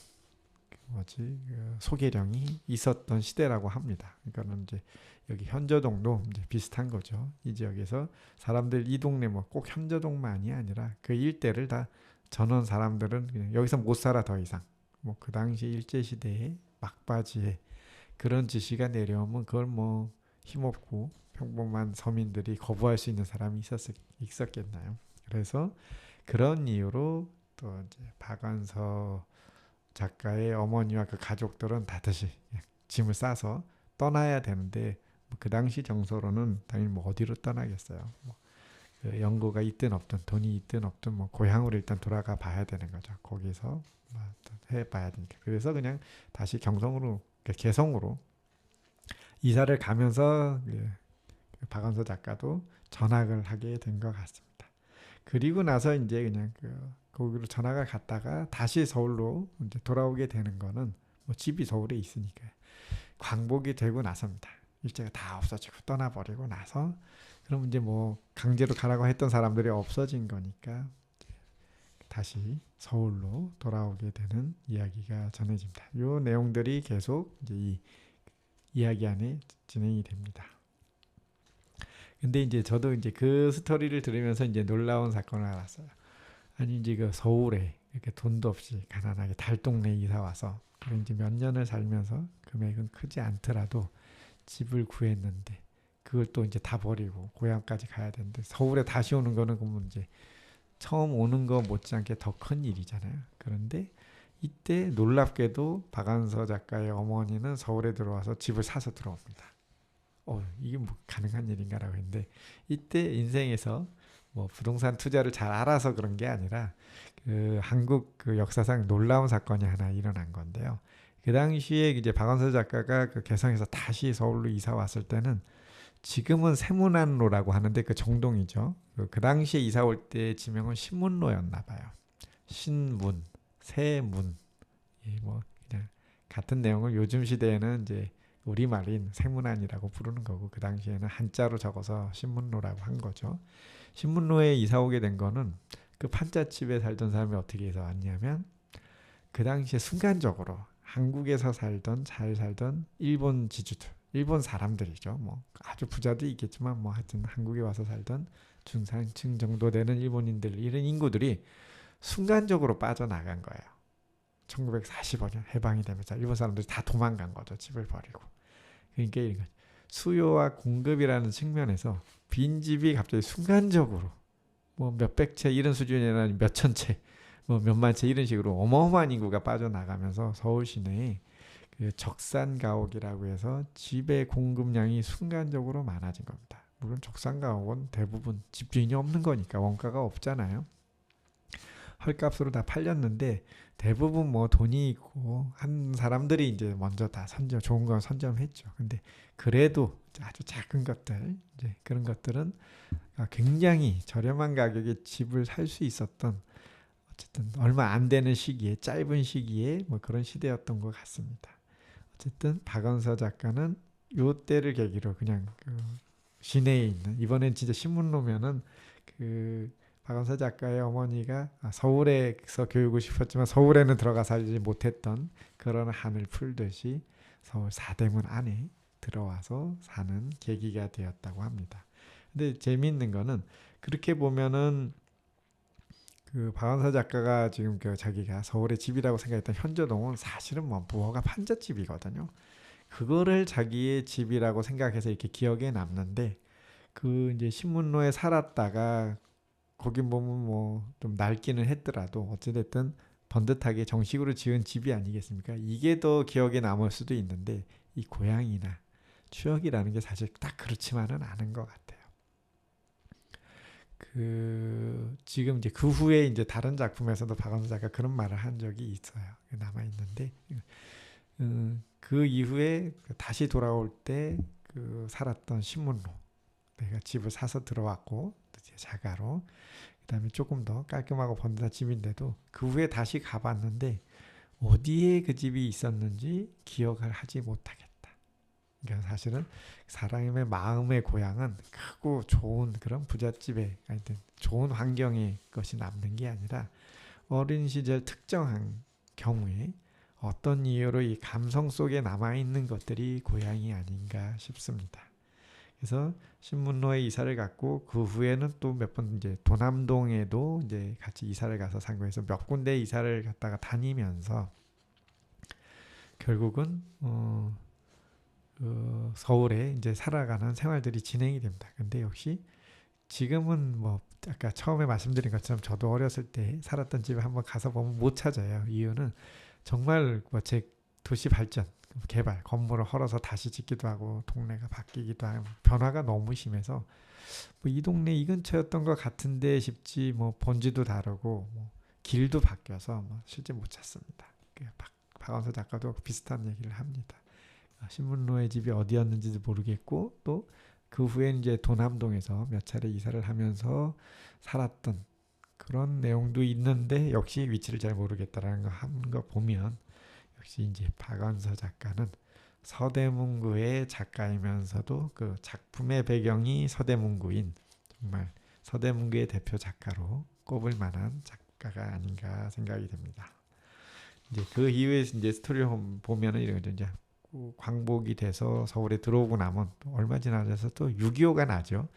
[SPEAKER 1] 소계령이 있었던 시대라고 합니다. 그러니까는 이제 여기 현저동도 이제 비슷한 거죠. 이 지역에서 사람들 이 동네 뭐 꼭 현저동만이 아니라 그 일대를 다 전원 사람들은 그냥 여기서 못 살아 더 이상. 뭐 그 당시 일제 시대에 막바지에 그런 지시가 내려오면 그걸 뭐 힘없고 평범한 서민들이 거부할 수 있는 사람이 있었겠나요? 그래서 그런 이유로 또 이제 박완서 작가의 어머니와 그 가족들은 다시 짐을 싸서 떠나야 되는데 그 당시 정서로는 당연히 뭐 어디로 떠나겠어요. 그 연고가 있든 없든 돈이 있든 없든 뭐 고향으로 일단 돌아가 봐야 되는 거죠. 거기서 해봐야 되니까. 그래서 그냥 다시 개성으로 이사를 가면서 박완서 작가도 전학을 하게 된 것 같습니다. 그리고 나서 이제 그냥 거기로 전학을 갔다가 다시 서울로 이제 돌아오게 되는 거는 뭐 집이 서울에 있으니까 광복이 되고 나서입니다. 일제가 다 없어지고 떠나버리고 나서 그럼 이제 뭐 강제로 가라고 했던 사람들이 없어진 거니까 다시 서울로 돌아오게 되는 이야기가 전해집니다. 이 내용들이 계속 이제 이야기 안에 진행이 됩니다. 근데 이제 저도 이제 그 스토리를 들으면서 이제 놀라운 사건을 알았어요. 아니 이제 그 서울에 이렇게 돈도 없이 가난하게 달동네 이사 와서 그리고 이제 몇 년을 살면서 금액은 크지 않더라도 집을 구했는데 그걸 또 이제 다 버리고 고향까지 가야 되는데 서울에 다시 오는 거는 그러면 이제 처음 오는 거 못지않게 더 큰 일이잖아요. 그런데 이때 놀랍게도 박완서 작가의 어머니는 서울에 들어와서 집을 사서 들어옵니다. 이게 뭐 가능한 일인가라고 했는데 이때 인생에서 뭐 부동산 투자를 잘 알아서 그런 게 아니라 그 한국 그 역사상 놀라운 사건이 하나 일어난 건데요. 그 당시에 이제 박완서 작가가 그 개성에서 다시 서울로 이사 왔을 때는 지금은 세문안로라고 하는데 그 정동이죠. 그 당시에 이사 올 때 지명은 신문로였나 봐요. 신문, 세문, 뭐 그냥 같은 내용을 요즘 시대에는 이제 우리말인 세문안이라고 부르는 거고 그 당시에는 한자로 적어서 신문로라고 한 거죠. 신문로에 이사 오게 된 거는 그 판잣집에 살던 사람이 어떻게 해서 왔냐면 그 당시에 순간적으로 한국에서 잘 살던 일본 지주들, 일본 사람들이죠. 뭐 아주 부자도 있겠지만 뭐 하여튼 한국에 와서 살던 중산층 정도 되는 일본인들 이런 인구들이 순간적으로 빠져나간 거예요. 1945년 해방이 되면서 일본 사람들이 다 도망간 거죠. 집을 버리고. 그러니까 이런 거죠. 수요와 공급이라는 측면에서 빈집이 갑자기 순간적으로 뭐 몇백 채 이런 수준이 아니라 몇천 채, 뭐 몇만 채 이런 식으로 어마어마한 인구가 빠져나가면서 서울 시내에 그 적산가옥이라고 해서 집의 공급량이 순간적으로 많아진 겁니다. 물론 적산가옥은 대부분 집주인이 없는 거니까 원가가 없잖아요. 헐값으로 다 팔렸는데 대부분 뭐 돈이 있고 한 사람들이 이제 먼저 다 좋은 건 선점했죠. 근데 그래도 아주 작은 것들 이제 그런 것들은 굉장히 저렴한 가격에 집을 살 수 있었던 어쨌든 얼마 안 되는 시기에 짧은 시기에 뭐 그런 시대였던 것 같습니다. 어쨌든 박완서 작가는 요 때를 계기로 그냥 그 시내에 있는 이번엔 진짜 신문로면은 그 박완서 작가의 어머니가 서울에서 교육을 싶었지만 서울에는 들어가 살지 못했던 그런 한을 풀듯이 서울 사대문 안에 들어와서 사는 계기가 되었다고 합니다. 근데 재미있는 거는 그렇게 보면은 그 박완서 작가가 지금 그 자기가 서울의 집이라고 생각했던 현저동은 사실은 뭐 무허가 판잣집이거든요. 그거를 자기의 집이라고 생각해서 이렇게 기억에 남는데 그 이제 신문로에 살았다가 거기 보면 뭐 좀 낡기는 했더라도 어찌됐든 번듯하게 정식으로 지은 집이 아니겠습니까? 이게 더 기억에 남을 수도 있는데 이 고향이나 추억이라는 게 사실 딱 그렇지만은 않은 것 같아요. 그 지금 이제 그 후에 이제 다른 작품에서도 박완서 작가 그런 말을 한 적이 있어요. 남아 있는데 그 이후에 다시 돌아올 때 그 살았던 신문로 내가 집을 사서 들어왔고 자가로 그다음에 조금 더 깔끔하고 번듯한 집인데도 그 후에 다시 가봤는데 어디에 그 집이 있었는지 기억을 하지 못하겠다. 그러니까 사실은 사람의 마음의 고향은 크고 좋은 그런 부잣집에 하여튼 좋은 환경의 것이 남는 게 아니라 어린 시절 특정한 경우에 어떤 이유로 이 감성 속에 남아있는 것들이 고향이 아닌가 싶습니다. 그래서 신문로에 이사를 갔고 그 후에는 또 몇 번 이제 도남동에도 이제 같이 이사를 가서 상고해서 몇 군데 이사를 갔다가 다니면서 결국은 서울에 이제 살아가는 생활들이 진행이 됩니다. 근데 역시 지금은 뭐 아까 처음에 말씀드린 것처럼 저도 어렸을 때 살았던 집에 한번 가서 보면 못 찾아요. 이유는 정말 뭐 제 도시 발전, 개발, 건물을 헐어서 다시 짓기도 하고 동네가 바뀌기도 하고 변화가 너무 심해서 뭐 이 동네 이 근처였던 것 같은데 싶지 뭐 번지도 다르고 뭐 길도 바뀌어서 뭐 실제 못 찾습니다. 박완서 작가도 비슷한 얘기를 합니다. 신문로의 집이 어디였는지도 모르겠고 또 그 후에 이제 도남동에서 몇 차례 이사를 하면서 살았던 그런 내용도 있는데 역시 위치를 잘 모르겠다라는 거 하는 거 보면 역시 이제 박완서 작가는 서대문구의 작가이면서도 그 작품의 배경이 서대문구인 정말 서대문구의 대표 작가로 꼽을 만한 작가가 아닌가 생각이 됩니다. 이제 그 이후에 이제 스토리를 보면은 이런 거죠. 이제 광복이 돼서 서울에 들어오고 나면 또 얼마 지나서 또 6.25가 나죠.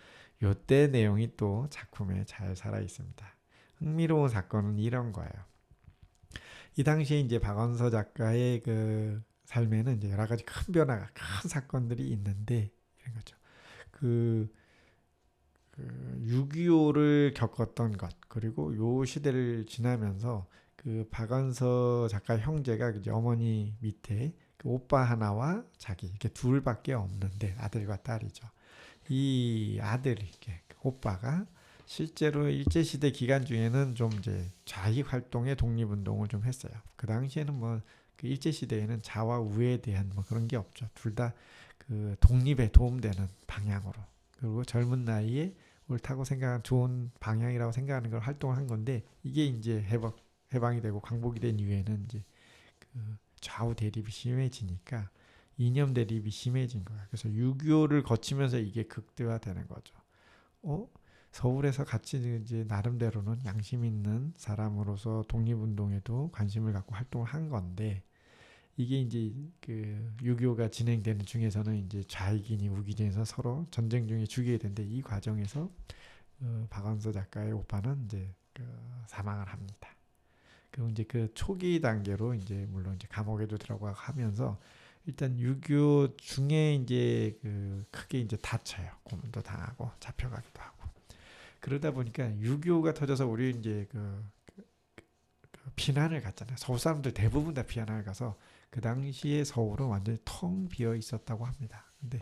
[SPEAKER 1] 요때 내용이 또 작품에 잘 살아 있습니다. 흥미로운 사건은 이런 거예요. 이 당시에 이제 박원서 작가의 그 삶에는 이제 여러 가지 큰 변화가, 큰 사건들이 있는데 이런 거죠. 그 6.25를 겪었던 것, 그리고 요 시대를 지나면서 그 박원서 작가 형제가 이제 어머니 밑에 그 오빠 하나와 자기 이렇게 둘밖에 없는데, 아들과 딸이죠. 이 아들이 이렇게 오빠가 실제로 일제시대 기간 중에는 좀 이제 좌익 활동의 독립운동을 좀 했어요. 그 당시에는 뭐 그 일제시대에는 자와 우에 대한 뭐 그런 게 없죠. 둘 다 그 독립에 도움되는 방향으로, 그리고 젊은 나이에 옳다고 생각한 좋은 방향이라고 생각하는 걸 활동을 한 건데, 이게 이제 해방이 되고 광복이 된 이후에는 이제 그 좌우 대립이 심해지니까 이념 대립이 심해진 거야. 그래서 6.25를 거치면서 이게 극대화되는 거죠. 서울에서 같이 이제 나름대로는 양심 있는 사람으로서 독립운동에도 관심을 갖고 활동을 한 건데, 이게 이제 그 6.25가 진행되는 중에서는 이제 좌익이니 우기진에서 서로 전쟁 중에 죽이게 되는데, 이 과정에서 박원서 작가의 오빠는 이제 사망을 합니다. 그리고 이제 그 초기 단계로 이제 물론 이제 감옥에도 들어가고 하면서 일단 6.25 중에 이제 그 크게 이제 다쳐요. 고문도 당하고 잡혀가기도 하고. 그러다 보니까 6.25가 터져서 우리 이제 그 피난을 갔잖아요. 서울 사람들 대부분 다 피난을 가서 그 당시에 서울은 완전히 텅 비어 있었다고 합니다. 근데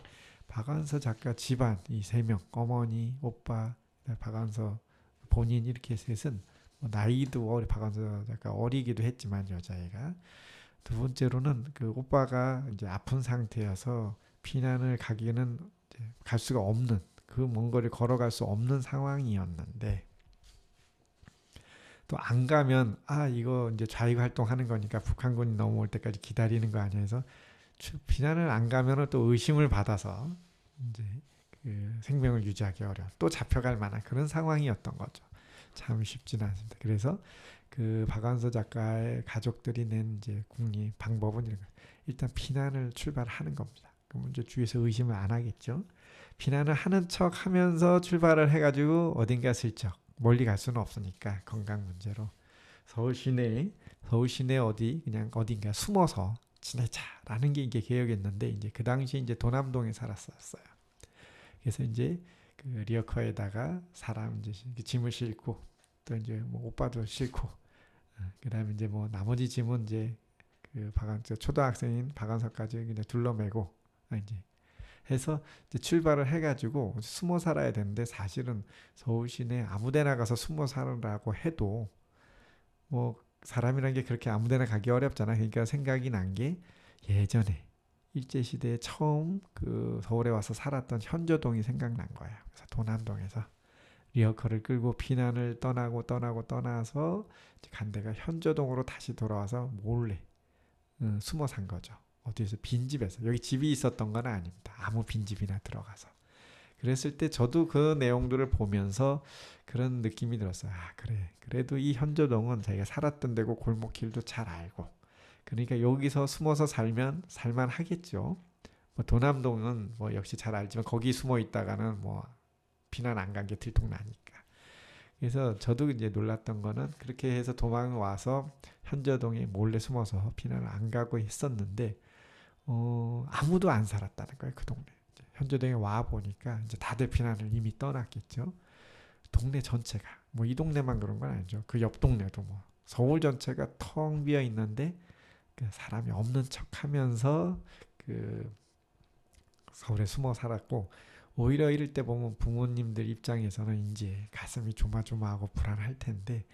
[SPEAKER 1] 박원서 작가 집안 이 세 명, 어머니, 오빠, 박원서 본인 이렇게 셋은 뭐 나이도 박원서 작가 어리기도 했지만 여자애가, 두 번째로는 그 오빠가 이제 아픈 상태여서 피난을 가기는 이제 갈 수가 없는, 그 먼 거리를 걸어갈 수 없는 상황이었는데, 또 안 가면 이거 이제 좌익 활동하는 거니까 북한군이 넘어올 때까지 기다리는 거 아니야 해서 피난을 안 가면은 또 의심을 받아서 이제 그 생명을 유지하기 어려운, 또 잡혀갈 만한 그런 상황이었던 거죠. 참 쉽지는 않습니다. 그래서 그 박원서 작가의 가족들이 낸 이제 국리 방법은 이런 거예요. 일단 피난을 출발하는 겁니다. 그럼 이제 주위에서 의심을 안 하겠죠. 피난을 하는 척 하면서 출발을 해가지고 어딘가 슬쩍, 멀리 갈 수는 없으니까 건강 문제로 서울 시내 어디 그냥 어딘가 숨어서 지내자라는 게 이게 계획이었는데, 이제 그 당시 이제 도남동에 살았었어요. 그래서 이제 그 리어커에다가 사람 이제 짐을 싣고, 또 이제 뭐 오빠도 싣고, 그다음에 이제 뭐 나머지 짐은 이제 그 초등학생인 박원서까지 그냥 둘러매고 이제 해서 이제 출발을 해가지고 숨어 살아야 되는데, 사실은 서울 시내 아무데나 가서 숨어 살으라고 해도 뭐 사람이란 게 그렇게 아무데나 가기 어렵잖아. 그러니까 생각이 난 게, 예전에 일제시대에 처음 그 서울에 와서 살았던 현저동이 생각난 거예요. 그래서 도남동에서 리어커를 끌고 피난을 떠나서 간 데가 현저동으로 다시 돌아와서 몰래 숨어 산 거죠. 어디서 빈집에서. 여기 집이 있었던 건 아닙니다. 아무 빈집이나 들어가서. 그랬을 때 저도 그 내용들을 보면서 그런 느낌이 들었어요. 그래. 그래도 이 현저동은 자기가 살았던 데고 골목길도 잘 알고, 그러니까 여기서 숨어서 살면 살만 하겠죠. 뭐 도남동은 뭐 역시 잘 알지만 거기 숨어 있다가는 뭐 피난 안 간 게 들통나니까. 그래서 저도 이제 놀랐던 거는, 그렇게 해서 도망 와서 현저동에 몰래 숨어서 피난을 안 가고 했었는데, 아무도 안 살았다는 거예요. 그 동네. 현저동에 와 보니까 이제 다들 피난을 이미 떠났겠죠. 동네 전체가, 뭐 이 동네만 그런 건 아니죠. 그 옆 동네도 뭐 서울 전체가 텅 비어 있는데, 그 사람이 없는 척하면서 그 서울에 숨어 살았고, 오히려 이럴 때 보면 부모님들 입장에서는 이제 가슴이 조마조마하고 불안할 텐데,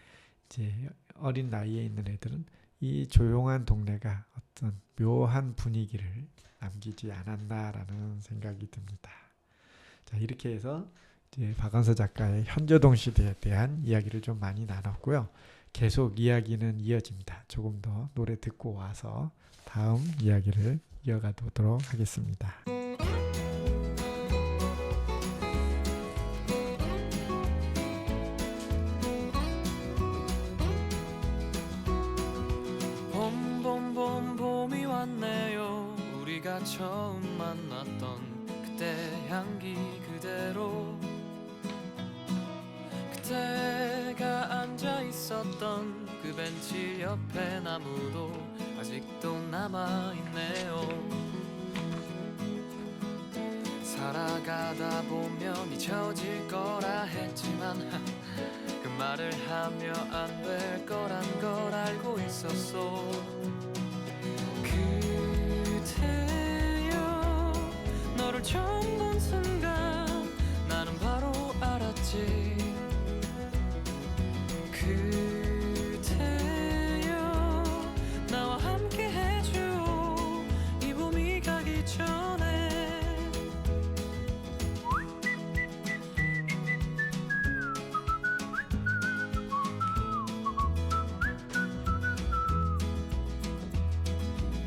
[SPEAKER 1] 이제 어린 나이에 있는 애들은 이 조용한 동네가 어떤 묘한 분위기를 남기지 않았나라는 생각이 듭니다. 자, 이렇게 해서 이제 박원서 작가의 현저동 시대에 대한 이야기를 좀 많이 나눴고요. 계속 이야기는 이어집니다. 조금 더 노래 듣고 와서 다음 이야기를 이어가도록 하겠습니다.
[SPEAKER 2] 봄이 왔네요. 우리가 처음 만났던 그때 향기 그대로 그때가 앉아 있었던 그 벤치 옆에 나무도 아직도 남아있네요. 살아가다 보면 잊혀질 거라 했지만 그 말을 하며 안 될 거란 걸 알고 있었어. 그대여 너를 처음 본 순간 나는 바로 알았지. 그대여 나와 함께 해줘 이 봄이 가기 전에.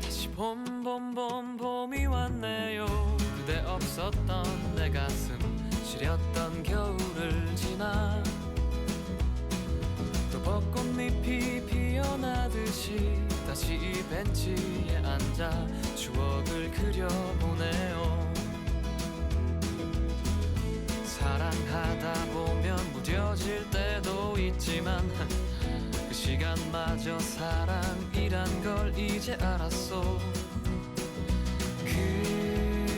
[SPEAKER 2] 다시 봄이 왔네요. 그대 없었던 내 가슴 시렸던 겨울을 지나 또 벚꽃잎이 피어나듯이 다시 이 벤치에 앉아 추억을 그려보네요. 사랑하다 보면 무뎌질 때도 있지만 그 시간마저 사랑이란 걸 이제 알았어.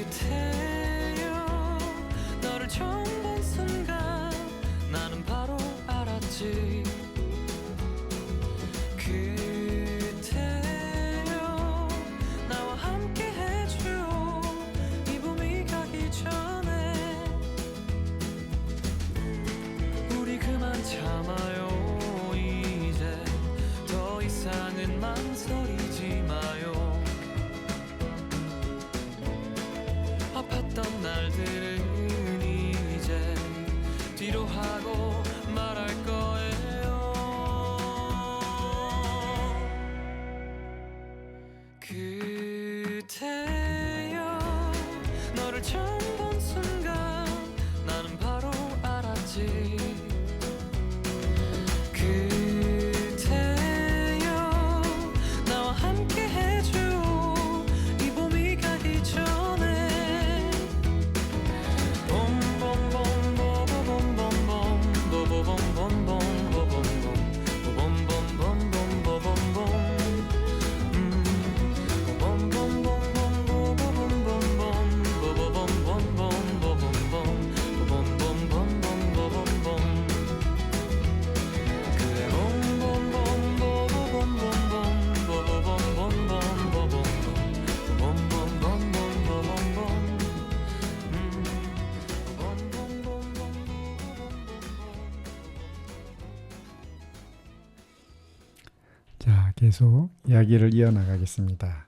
[SPEAKER 2] 그대여 너를 처음 본 순간 나는 바로 알았지. 그대여 나와 함께 해줘 이 봄이 가기 전에. 우리 그만 참아요. 이제 더 이상은 망설이지 마요. 아팠던 날들은 이제 뒤로 하고 말할 거예요. 그대여 너를 처음 본 순간 나는 바로 알았지. 그대여 나와 함께 해줘 이 봄이 가기 전에.
[SPEAKER 1] 자, 계속 이야기를 이어나가겠습니다.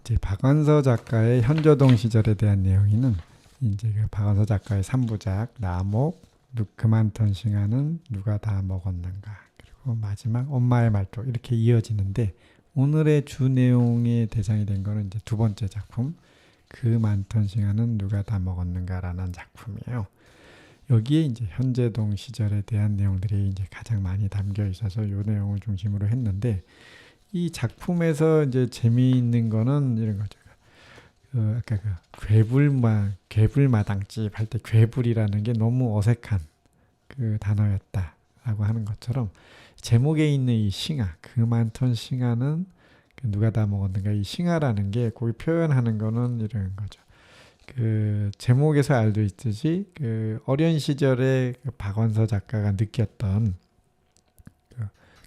[SPEAKER 1] 이제 박완서 작가의 현조동 시절에 대한 내용이는 이제 그 박완서 작가의 3부작 나목, 그만턴 싱하는 누가 다 먹었는가, 그리고 마지막 엄마의 말도 이렇게 이어지는데, 오늘의 주 내용의 대상이 된 거는 이제 두 번째 작품 그만턴 싱하는 누가 다 먹었는가라는 작품이에요. 여기에 이제 현재동 시절에 대한 내용들이 이제 가장 많이 담겨 있어서 이 내용을 중심으로 했는데, 이 작품에서 이제 재미있는 거는 이런 거죠. 아까 괴불마당집 할 때 괴불이라는 게 너무 어색한 그 단어였다라고 하는 것처럼, 제목에 있는 이 싱하, 그만턴 싱하는 누가 다 먹었는가, 이 싱하라는 게 거기 표현하는 거는 이런 거죠. 그 제목에서 알도 있듯이 그 어린 시절에 그 박완서 작가가 느꼈던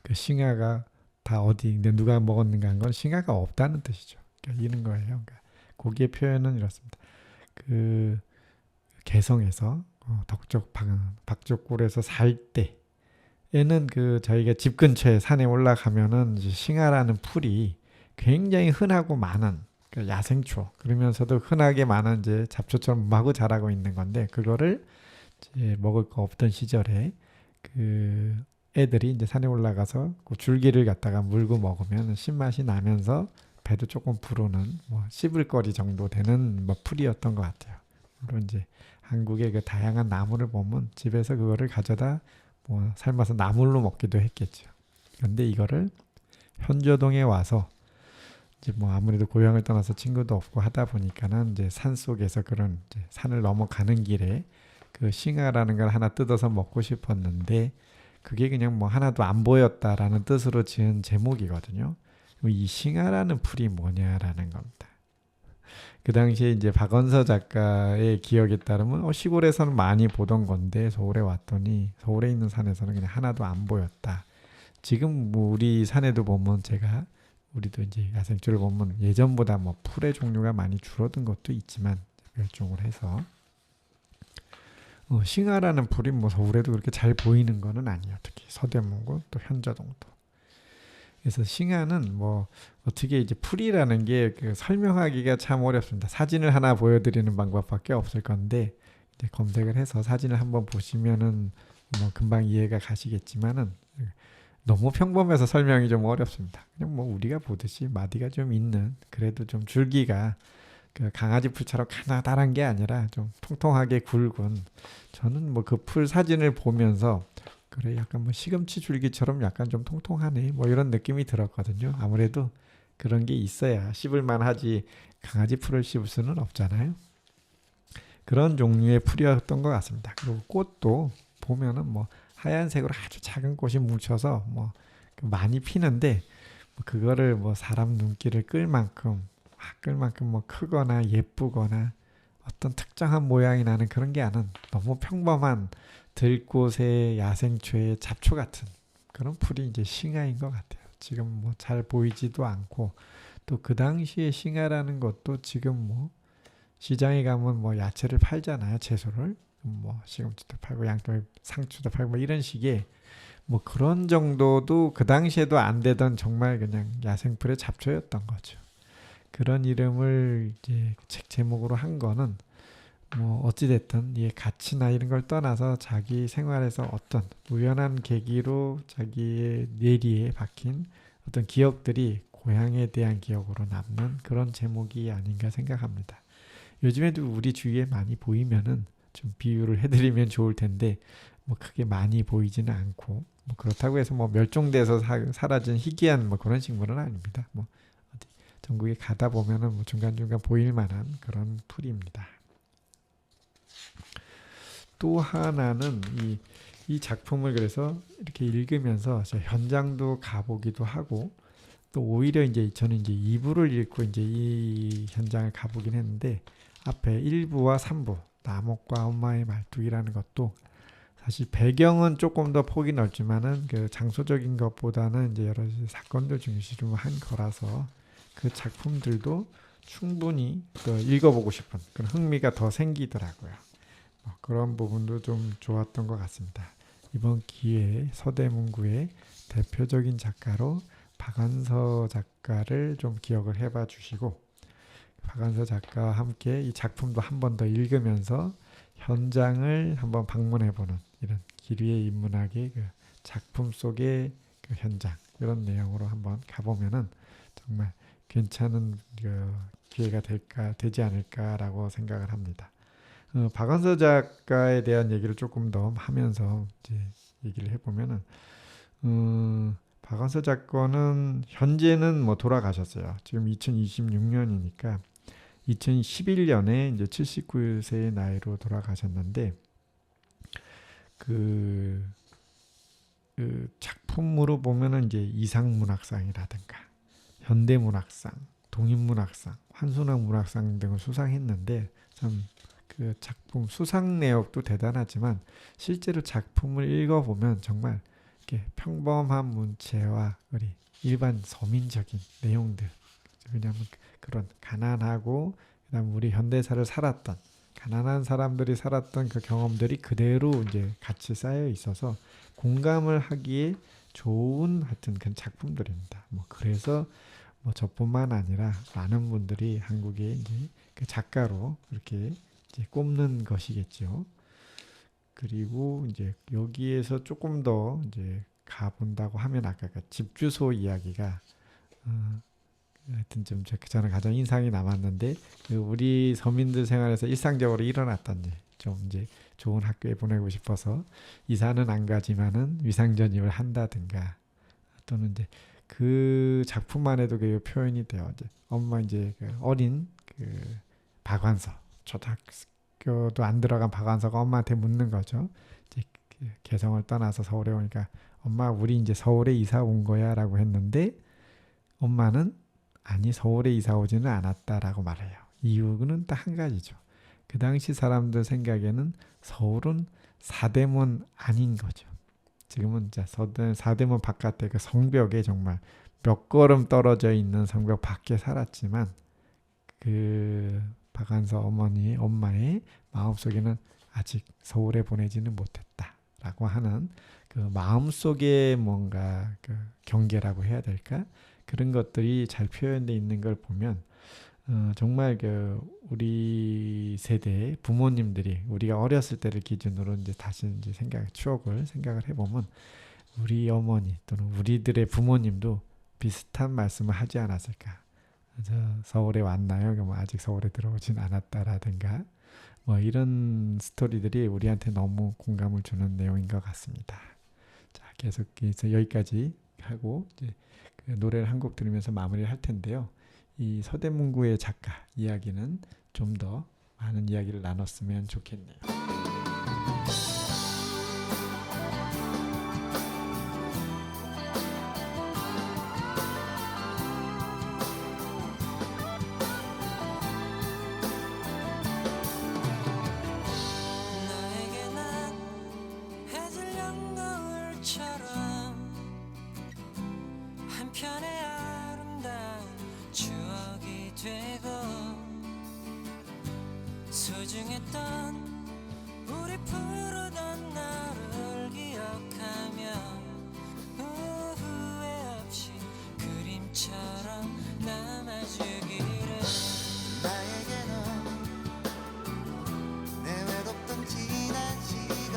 [SPEAKER 1] 그 싱하가 다 어디, 근데 누가 먹었는가 한 건 싱하가 없다는 뜻이죠. 그러니까 이런 거예요. 그러니까 거기에 표현은 이렇습니다. 그 개성에서 박족골에서 살 때에는 그 저희가 집 근처에 산에 올라가면은 이제 싱하라는 풀이 굉장히 흔하고 많은 그 야생초, 그러면서도 흔하게 많은 이제 잡초처럼 마구 자라고 있는 건데, 그거를 이제 먹을 거 없던 시절에 그 애들이 이제 산에 올라가서 그 줄기를 갖다가 물고 먹으면 신맛이 나면서 배도 조금 부르는, 뭐 씹을 거리 정도 되는 뭐 풀이었던 것 같아요. 물론 이제 한국의 그 다양한 나물을 보면 집에서 그거를 가져다 뭐 삶아서 나물로 먹기도 했겠죠. 그런데 이거를 현조동에 와서 이제 뭐 아무래도 고향을 떠나서 친구도 없고 하다 보니까는 이제 산 속에서 그런 이제 산을 넘어가는 길에 그 싱아라는 걸 하나 뜯어서 먹고 싶었는데 그게 그냥 뭐 하나도 안 보였다라는 뜻으로 지은 제목이거든요. 이 싱아라는 풀이 뭐냐라는 겁니다. 그 당시에 이제 박언서 작가의 기억에 따르면 시골에서는 많이 보던 건데 서울에 왔더니 서울에 있는 산에서는 그냥 하나도 안 보였다. 지금 뭐 우리 산에도 보면 제가 우리도 이제 야생초를 보면 예전보다 뭐 풀의 종류가 많이 줄어든 것도 있지만 멸종을 해서 싱아라는 풀이 뭐 서울에도 그렇게 잘 보이는 거는 아니에요. 특히 서대문구 또 현저동도. 그래서 싱아는 뭐 어떻게 이제 풀이라는 게 그 설명하기가 참 어렵습니다. 사진을 하나 보여드리는 방법밖에 없을 건데 이제 검색을 해서 사진을 한번 보시면은 뭐 금방 이해가 가시겠지만은 너무 평범해서 설명이 좀 어렵습니다. 그냥 뭐 우리가 보듯이 마디가 좀 있는 그래도 좀 줄기가 그 강아지 풀처럼 가나다란 게 아니라 좀 통통하게 굵은 저는 뭐 그 풀 사진을 보면서 그래 약간 뭐 시금치 줄기처럼 약간 좀 통통하네 뭐 이런 느낌이 들었거든요. 아무래도 그런 게 있어야 씹을만 하지 강아지 풀을 씹을 수는 없잖아요. 그런 종류의 풀이었던 것 같습니다. 그리고 꽃도 보면은 뭐 하얀색으로 아주 작은 꽃이 뭉쳐서 뭐 많이 피는데 뭐 그거를 뭐 사람 눈길을 끌 만큼 뭐 크거나 예쁘거나 어떤 특정한 모양이 나는 그런 게 아닌 너무 평범한 들꽃의 야생초의 잡초 같은 그런 풀이 이제 싱아인 것 같아요. 지금 뭐 잘 보이지도 않고 또 그 당시에 싱아라는 것도 지금 뭐 시장에 가면 뭐 야채를 팔잖아요. 채소를 뭐 시금치도 팔고 양념 상추도 팔고 뭐 이런 식의 뭐 그런 정도도 그 당시에도 안 되던 정말 그냥 야생풀의 잡초였던 거죠. 그런 이름을 이제 책 제목으로 한 거는 뭐 어찌됐든 이 가치나 이런 걸 떠나서 자기 생활에서 어떤 우연한 계기로 자기의 뇌리에 박힌 어떤 기억들이 고향에 대한 기억으로 남는 그런 제목이 아닌가 생각합니다. 요즘에도 우리 주위에 많이 보이면은 좀 비유를 해드리면 좋을 텐데 뭐 크게 많이 보이지는 않고 뭐 그렇다고 해서 뭐 멸종돼서 사라진 희귀한 뭐 그런 식물은 아닙니다. 뭐 어디 전국에 가다 보면은 뭐 중간중간 보일 만한 그런 풀입니다. 또 하나는 이 작품을 그래서 이렇게 읽으면서 저 현장도 가보기도 하고 또 오히려 이제 저는 이제 2부를 읽고 이제 이 현장을 가보긴 했는데 앞에 1부와 3부 남옥과 엄마의 말뚝이라는 것도 사실 배경은 조금 더 폭이 넓지만은 그 장소적인 것보다는 이제 여러 가지 사건들 중심으로 한 거라서 그 작품들도 충분히 또 읽어보고 싶은 그런 흥미가 더 생기더라고요. 그런 부분도 좀 좋았던 것 같습니다. 이번 기회에 서대문구의 대표적인 작가로 박언서 작가를 좀 기억을 해봐 주시고 박언서 작가와 함께 이 작품도 한 번 더 읽으면서 현장을 한번 방문해보는 이런 기류의 인문학의 그 작품 속의 그 현장 이런 내용으로 한번 가보면은 정말 괜찮은 그 기회가 되지 않을까라고 생각을 합니다. 박언서 작가에 대한 얘기를 조금 더 하면서 이제 얘기를 해보면은 박언서 작가는 현재는 뭐 돌아가셨어요. 지금 2026년이니까 2011년에 이제 79세의 나이로 돌아가셨는데 그 작품으로 보면은 이제 이상문학상이라든가 현대문학상, 독립문학상, 환순학문학상 등을 수상했는데 참 그 작품 수상 내역도 대단하지만 실제로 작품을 읽어보면 정말 이렇게 평범한 문체와 우리 일반 서민적인 내용들 왜냐하면 그런 가난하고 그다음 우리 현대사를 살았던 가난한 사람들이 살았던 그 경험들이 그대로 이제 같이 쌓여 있어서 공감을 하기에 좋은 하여튼 그런 작품들입니다. 뭐 그래서 뭐 저뿐만 아니라 많은 분들이 한국에 이제 그 작가로 이렇게 이제 꼽는 것이겠죠. 그리고 이제 여기에서 조금 더 이제 가본다고 하면 아까 그 집 주소 이야기가 하여튼 좀 저는 가장 인상이 남았는데 그 우리 서민들 생활에서 일상적으로 일어났던 일, 좀 이제 좋은 학교에 보내고 싶어서 이사는 안 가지만은 위상 전입을 한다든가 또는 이제 그 작품만 해도 그 표현이 돼요. 이제 엄마 이제 그 어린 그 박완서 초등학교도 안 들어간 박완서가 엄마한테 묻는 거죠. 이제 그 개성을 떠나서 서울에 오니까 엄마 우리 이제 서울에 이사 온 거야라고 했는데 엄마는 아니 서울에 이사 오지는 않았다라고 말해요. 이유는 딱 한 가지죠. 그 당시 사람들 생각에는 서울은 사대문 아닌 거죠. 지금은 이제 사대문 바깥에 그 성벽에 정말 몇 걸음 떨어져 있는 성벽 밖에 살았지만 그 박완서 엄마의 마음속에는 아직 서울에 보내지는 못했다라고 하는 그 마음속에 뭔가 그 경계라고 해야 될까? 그런 것들이 잘 표현되어 있는 걸 보면 정말 그 우리 세대 부모님들이 우리가 어렸을 때를 기준으로 이제 다시 이제 추억을 생각을 해보면 우리 어머니 또는 우리들의 부모님도 비슷한 말씀을 하지 않았을까? 저 서울에 왔나요? 그럼 아직 서울에 들어오진 않았다라든가 뭐 이런 스토리들이 우리한테 너무 공감을 주는 내용인 것 같습니다. 자, 계속해서 여기까지 하고 이제 그 노래를 한 곡 들으면서 마무리를 할 텐데요. 이 서대문구의 작가 이야기는 좀 더 많은 이야기를 나눴으면 좋겠네요.
[SPEAKER 2] 나에게 난 해질 연거울처럼 한편의 아름다운 추억이 되고 소중했던 우리 프로